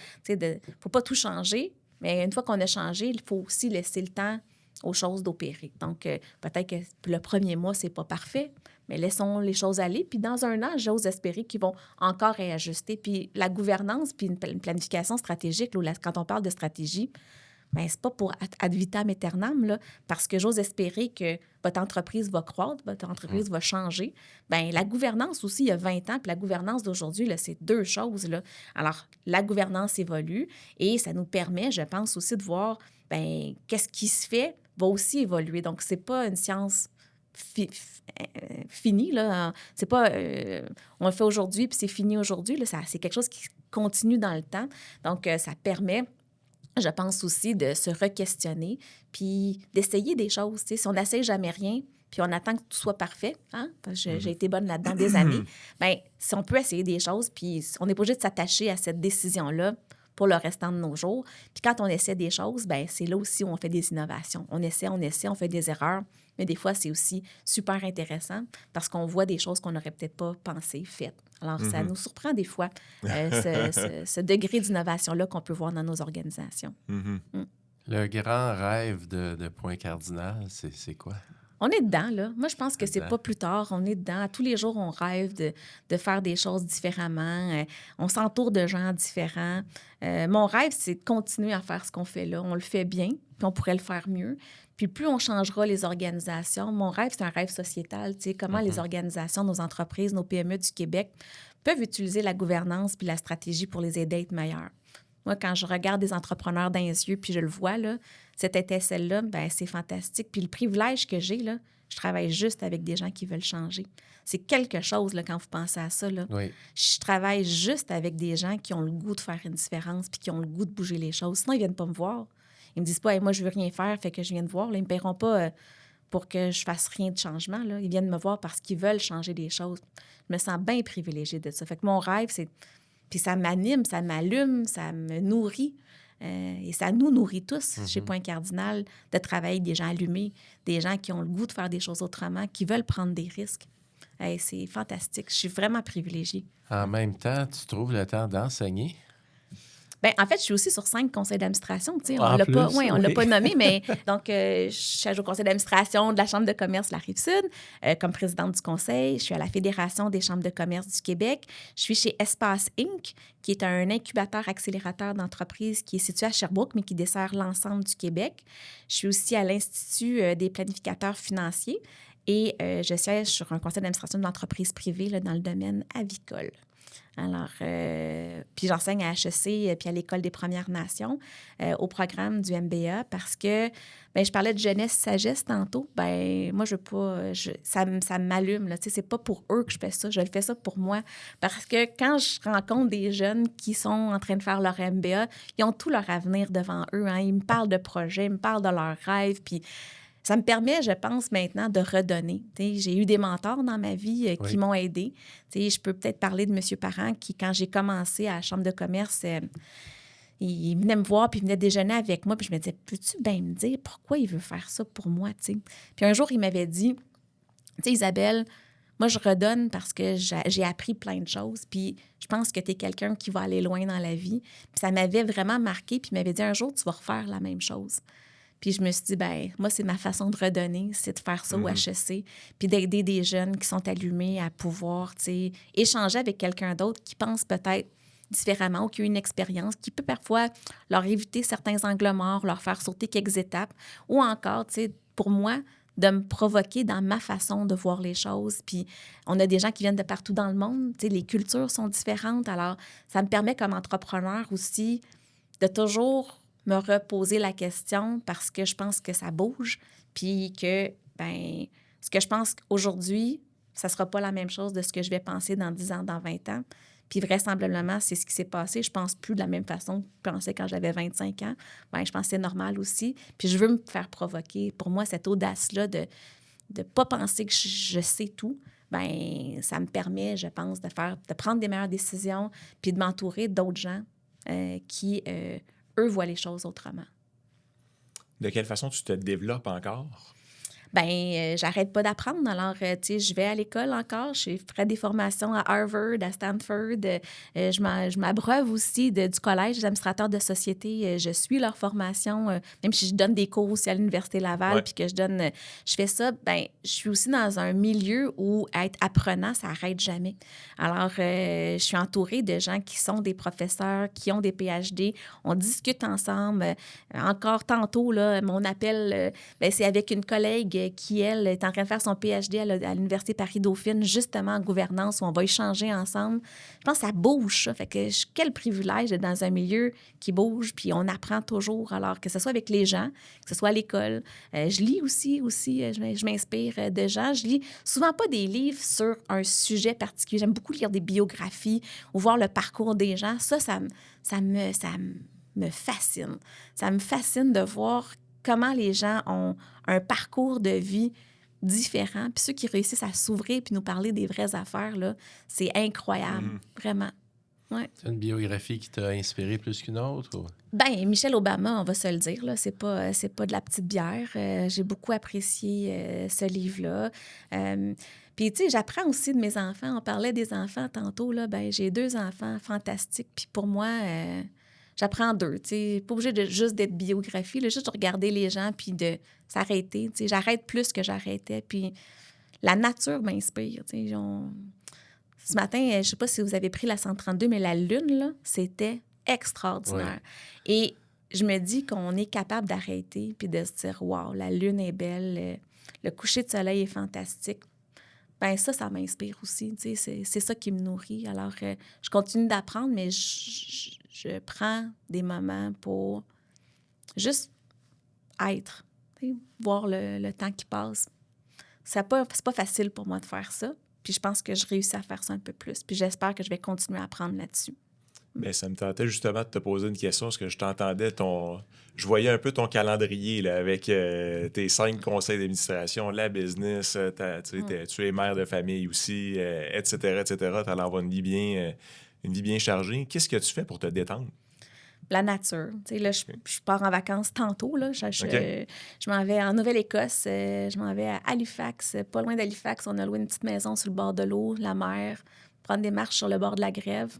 faut pas tout changer, mais une fois qu'on a changé, il faut aussi laisser le temps aux choses d'opérer. Donc, peut-être que le premier mois, c'est pas parfait, mais laissons les choses aller. Puis dans un an, j'ose espérer qu'ils vont encore réajuster. Puis la gouvernance, puis une planification stratégique, quand on parle de stratégie, bien, c'est pas pour ad vitam aeternam, là, parce que j'ose espérer que votre entreprise va croître, votre entreprise va changer. Bien, la gouvernance aussi, il y a 20 ans, puis la gouvernance d'aujourd'hui, là, c'est deux choses, là. Alors, la gouvernance évolue et ça nous permet, je pense aussi, de voir, bien, qu'est-ce qui se fait va aussi évoluer. Donc, c'est pas une science finie, là. C'est pas on le fait aujourd'hui puis c'est fini aujourd'hui, là. C'est quelque chose qui continue dans le temps. Donc, ça permet je pense aussi de se re-questionner puis d'essayer des choses. Tu sais, si on n'essaie jamais rien puis on attend que tout soit parfait, hein, parce que j'ai été bonne là-dedans des années, bien, si on peut essayer des choses puis on n'est pas obligé de s'attacher à cette décision-là pour le restant de nos jours. Puis quand on essaie des choses, bien, c'est là aussi où on fait des innovations. On essaie, on fait des erreurs, mais des fois, c'est aussi super intéressant parce qu'on voit des choses qu'on n'aurait peut-être pas pensées, faites. Alors, ça nous surprend des fois, ce degré d'innovation-là qu'on peut voir dans nos organisations. Le grand rêve de Point Cardinal, c'est quoi? On est dedans, là. Moi, je pense que c'est Dedans. pas plus tard. On est dedans. Tous les jours, on rêve de faire des choses différemment. On s'entoure de gens différents. Mon rêve, c'est de continuer à faire ce qu'on fait là. On le fait bien, puis on pourrait le faire mieux. Puis plus on changera les organisations, mon rêve, c'est un rêve sociétal. Tu sais, comment les organisations, nos entreprises, nos PME du Québec peuvent utiliser la gouvernance puis la stratégie pour les aider à être meilleurs. Moi, quand je regarde des entrepreneurs dans les yeux puis je le vois, là, cette étincelle-là, ben c'est fantastique. Puis le privilège que j'ai, là, je travaille juste avec des gens qui veulent changer. C'est quelque chose, là, quand vous pensez à ça. Là. Oui. Je travaille juste avec des gens qui ont le goût de faire une différence puis qui ont le goût de bouger les choses. Sinon, ils ne viennent pas me voir. Ils me disent pas, hey, moi, je veux rien faire, fait que je viens de voir. Là, ils ne me paieront pas pour que je fasse rien de changement. Là. Ils viennent me voir parce qu'ils veulent changer des choses. Je me sens bien privilégiée de ça. Fait que mon rêve, c'est... Puis ça m'anime, ça m'allume, ça me nourrit. Et ça nous nourrit tous chez Point Cardinal de travailler avec des gens allumés, des gens qui ont le goût de faire des choses autrement, qui veulent prendre des risques. Hey, c'est fantastique. Je suis vraiment privilégiée. En même temps, tu trouves le temps d'enseigner? Bien, en fait, je suis aussi sur 5 conseils d'administration. Tu sais, on En l'a pas, plus, on l'a oui. pas nommé, mais donc, je suis au conseil d'administration de la Chambre de commerce de la Rive-Sud comme présidente du conseil. Je suis à la Fédération des chambres de commerce du Québec. Je suis chez Espace Inc., qui est un incubateur-accélérateur d'entreprises qui est situé à Sherbrooke, mais qui dessert l'ensemble du Québec. Je suis aussi à l'Institut des planificateurs financiers et je siège sur un conseil d'administration de l'entreprise privée là, dans le domaine avicole. Alors, puis j'enseigne à HEC puis à l'École des Premières Nations au programme du MBA parce que, bien, je parlais de jeunesse-sagesse tantôt. Bien, moi, je veux pas... ça m'allume, là. Tu sais, c'est pas pour eux que je fais ça. Je le fais ça pour moi. Parce que quand je rencontre des jeunes qui sont en train de faire leur MBA, ils ont tout leur avenir devant eux. Hein. Ils me parlent de projets, ils me parlent de leurs rêves, puis... Ça me permet, je pense, maintenant de redonner. T'sais, j'ai eu des mentors dans ma vie qui Oui. m'ont aidée. Je peux peut-être parler de M. Parent qui, quand j'ai commencé à la Chambre de commerce, il venait me voir puis il venait déjeuner avec moi. Puis je me disais, peux-tu bien me dire pourquoi il veut faire ça pour moi? T'sais? Puis un jour, il m'avait dit, tu sais, Isabelle, moi, je redonne parce que j'ai appris plein de choses. Puis je pense que tu es quelqu'un qui va aller loin dans la vie. Puis ça m'avait vraiment marqué. Puis il m'avait dit, un jour, tu vas refaire la même chose. Puis je me suis dit, bien, moi, c'est ma façon de redonner, c'est de faire ça au HEC, puis d'aider des jeunes qui sont allumés à pouvoir, tu sais, échanger avec quelqu'un d'autre qui pense peut-être différemment ou qui a une expérience qui peut parfois leur éviter certains angles morts, leur faire sauter quelques étapes, ou encore, tu sais, pour moi, de me provoquer dans ma façon de voir les choses. Puis on a des gens qui viennent de partout dans le monde, tu sais, les cultures sont différentes, alors ça me permet comme entrepreneur aussi de toujours me reposer la question parce que je pense que ça bouge, puis que, ben ce que je pense aujourd'hui, ça sera pas la même chose de ce que je vais penser dans 10 ans, dans 20 ans. Puis vraisemblablement, c'est ce qui s'est passé. Je pense plus de la même façon que je pensais quand j'avais 25 ans. Ben je pense que c'est normal aussi. Puis je veux me faire provoquer. Pour moi, cette audace-là de pas penser que je sais tout, ben ça me permet, je pense, de prendre des meilleures décisions puis de m'entourer d'autres gens qui... eux voient les choses autrement. De quelle façon tu te développes encore? Bien, j'arrête pas d'apprendre. Alors, tu sais, je vais à l'école encore. Je ferai des formations à Harvard, à Stanford. Je m'abreuve aussi du collège des administrateurs de société. Je suis leur formation, même si je donne des cours aussi à l'Université Laval, puis que je fais ça, bien, je suis aussi dans un milieu où être apprenant, ça n'arrête jamais. Alors, je suis entourée de gens qui sont des professeurs, qui ont des PhD. On discute ensemble. Encore tantôt, là, mon appel, bien, c'est avec une collègue qui, elle, est en train de faire son PhD à l'Université Paris-Dauphine, justement en gouvernance, où on va échanger ensemble. Je pense que ça bouge, ça. Fait que quel privilège d'être dans un milieu qui bouge, puis on apprend toujours. Alors, que ce soit avec les gens, que ce soit à l'école. Je lis aussi je m'inspire de gens. Je lis souvent pas des livres sur un sujet particulier. J'aime beaucoup lire des biographies ou voir le parcours des gens. Ça me fascine. Ça me fascine de voir comment les gens ont un parcours de vie différent. Puis ceux qui réussissent à s'ouvrir puis nous parler des vraies affaires, là, c'est incroyable, vraiment. Ouais. C'est une biographie qui t'a inspiré plus qu'une autre? Ou? Ben, Michelle Obama, on va se le dire, là, c'est pas de la petite bière. J'ai beaucoup apprécié ce livre-là. Puis, tu sais, j'apprends aussi de mes enfants. On parlait des enfants tantôt, là. Ben, j'ai 2 enfants fantastiques. Puis pour moi, j'apprends d'eux, tu sais. Pas obligé de juste d'être biographie, là, juste de regarder les gens puis de s'arrêter. Tu sais, j'arrête plus que j'arrêtais. Puis la nature m'inspire, tu sais. Ce matin, je sais pas si vous avez pris la 132, mais la lune, là, c'était extraordinaire. Oui. Et je me dis qu'on est capable d'arrêter puis de se dire « Wow, la lune est belle, le coucher de soleil est fantastique ». Bien, ça m'inspire aussi. Tu sais, c'est ça qui me nourrit. Alors, je continue d'apprendre, mais je prends des moments pour juste être, tu sais, voir le temps qui passe. C'est pas facile pour moi de faire ça. Puis je pense que je réussis à faire ça un peu plus. Puis j'espère que je vais continuer à apprendre là-dessus. Bien, ça me tentait justement de te poser une question, parce que je t'entendais, je voyais un peu ton calendrier là, avec tes 5 conseils d'administration, la business, tu es mère de famille aussi, etc., etc. Tu allais avoir une vie bien chargée. Qu'est-ce que tu fais pour te détendre? La nature. Tu sais, là, je pars en vacances tantôt. Là. Je m'en vais en Nouvelle-Écosse. Je m'en vais à Halifax. Pas loin d'Halifax, on a loué une petite maison sur le bord de l'eau, la mer, prendre des marches sur le bord de la Grève.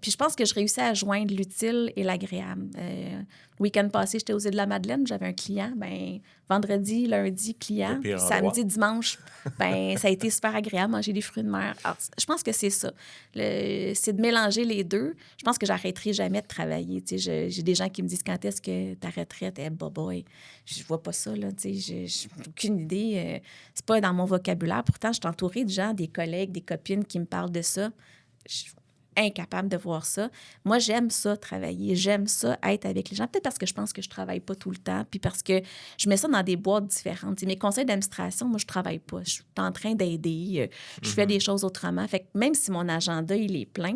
Puis je pense que je réussis à joindre l'utile et l'agréable. Le week-end passé, j'étais aux Îles-de-la-Madeleine, j'avais un client. Ben, vendredi, lundi, client. Samedi, dimanche, ben, ça a été super agréable, manger des fruits de mer. Alors, je pense que c'est ça. C'est de mélanger les deux. Je pense que j'arrêterai jamais de travailler. Tu sais, j'ai des gens qui me disent quand est-ce que ta retraite est boboy. Je vois pas ça, là. Tu sais, j'ai aucune idée. C'est pas dans mon vocabulaire. Pourtant, je suis entourée de gens, des collègues, des copines qui me parlent de ça. Incapable de voir ça. Moi, j'aime ça, travailler. J'aime ça, être avec les gens. Peut-être parce que je pense que je travaille pas tout le temps, puis parce que je mets ça dans des boîtes différentes. T'sais, mes conseils d'administration, moi, je travaille pas. Je suis en train d'aider. Je fais des choses autrement. Fait que même si mon agenda, il est plein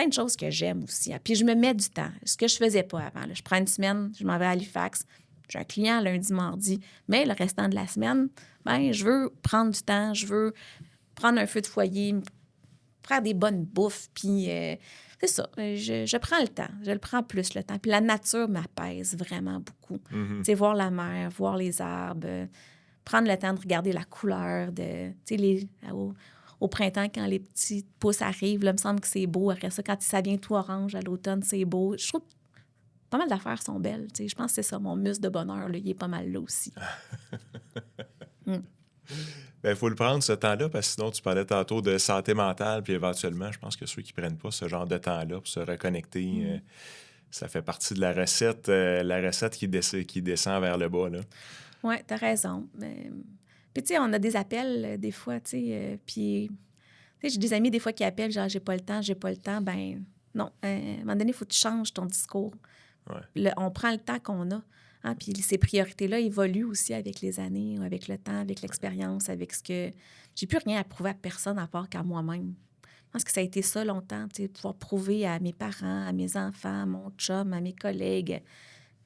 de choses que j'aime aussi. Puis je me mets du temps. Ce que je faisais pas avant. Là. Je prends une semaine, je m'en vais à Halifax. J'ai un client lundi, mardi. Mais le restant de la semaine, ben, je veux prendre du temps. Je veux prendre un feu de foyer, faire des bonnes bouffes, puis c'est ça. Je prends le temps. Je le prends plus, le temps. Puis la nature m'apaise vraiment beaucoup. Tu sais, voir la mer, voir les arbres, prendre le temps de regarder la couleur de... Tu sais, au printemps, quand les petits pousses arrivent, là, il me semble que c'est beau. Après ça, quand ça vient tout orange, à l'automne, c'est beau. Je trouve que pas mal d'affaires sont belles. Tu sais, je pense que c'est ça, mon muscle de bonheur, là, il est pas mal là aussi. Bien, il faut le prendre, ce temps-là, parce que sinon, tu parlais tantôt de santé mentale, puis éventuellement, je pense que ceux qui ne prennent pas ce genre de temps-là pour se reconnecter, ça fait partie de la recette qui descend vers le bas, là. Oui, tu as raison. Puis, tu sais, on a des appels, des fois, tu sais, puis, tu sais, j'ai des amis, des fois, qui appellent, genre, j'ai pas le temps. Ben non, à un moment donné, il faut que tu changes ton discours. Ouais. On prend le temps qu'on a. Hein, puis ces priorités-là évoluent aussi avec les années, avec le temps, avec l'expérience, avec ce que... J'ai plus rien à prouver à personne à part qu'à moi-même. Je pense que ça a été ça longtemps, tu sais, de pouvoir prouver à mes parents, à mes enfants, à mon chum, à mes collègues,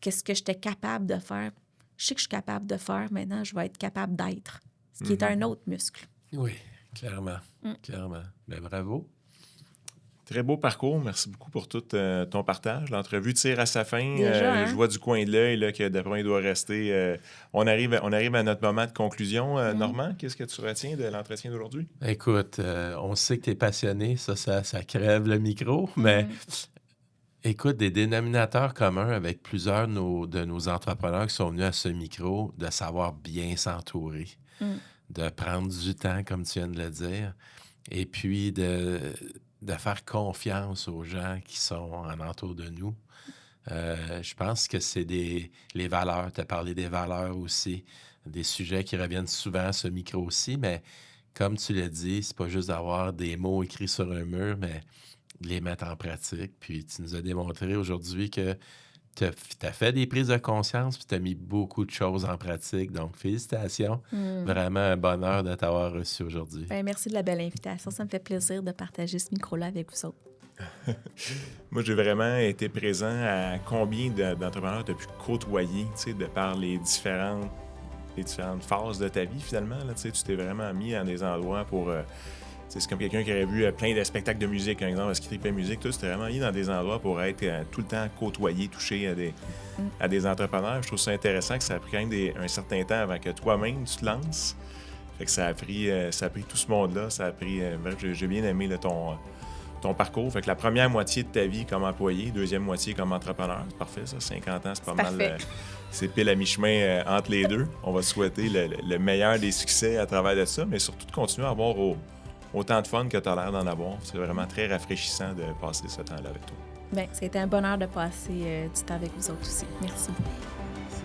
qu'est-ce que j'étais capable de faire. Je sais que je suis capable de faire, maintenant, je vais être capable d'être, ce qui est un autre muscle. Oui, clairement, clairement. Bien, bravo. Très beau parcours. Merci beaucoup pour tout ton partage. L'entrevue tire à sa fin. Déjà, je vois du coin de l'œil là, que d'après moi, il doit rester. On arrive à notre moment de conclusion. Normand, qu'est-ce que tu retiens de l'entretien d'aujourd'hui? Écoute, on sait que tu es passionné. Ça crève le micro, mais écoute, des dénominateurs communs avec plusieurs de nos entrepreneurs qui sont venus à ce micro, de savoir bien s'entourer, de prendre du temps, comme tu viens de le dire, et puis de faire confiance aux gens qui sont en entour de nous. Je pense que c'est les valeurs. Tu as parlé des valeurs aussi, des sujets qui reviennent souvent à ce micro aussi, mais comme tu l'as dit, c'est pas juste d'avoir des mots écrits sur un mur, mais de les mettre en pratique. Puis tu nous as démontré aujourd'hui que tu as fait des prises de conscience puis tu as mis beaucoup de choses en pratique. Donc, félicitations. Vraiment un bonheur de t'avoir reçu aujourd'hui. Bien, merci de la belle invitation. Ça me fait plaisir de partager ce micro-là avec vous autres. Moi, j'ai vraiment été présent à combien d'entrepreneurs tu as pu côtoyer, tu sais, de par les différentes phases de ta vie, finalement. Là, tu sais, tu t'es vraiment mis dans des endroits pour... c'est comme quelqu'un qui aurait vu plein de spectacles de musique, par exemple, parce qu'il tripait musique. Toi, tu t'es vraiment mis dans des endroits pour être tout le temps côtoyé, touché à des entrepreneurs. Je trouve ça intéressant que ça a pris quand même un certain temps avant que toi-même, tu te lances. Fait que ça a pris tout ce monde-là. Ça a pris... bref, j'ai bien aimé là, ton parcours. Fait que la première moitié de ta vie comme employé, deuxième moitié comme entrepreneur. C'est parfait, ça. 50 ans, c'est pas mal. C'est pile à mi-chemin entre les deux. On va te souhaiter le meilleur des succès à travers de ça, mais surtout de continuer à avoir autant de fun que tu as l'air d'en avoir. C'est vraiment très rafraîchissant de passer ce temps-là avec toi. Bien, c'était un bonheur de passer du temps avec vous autres aussi. Merci beaucoup. Merci.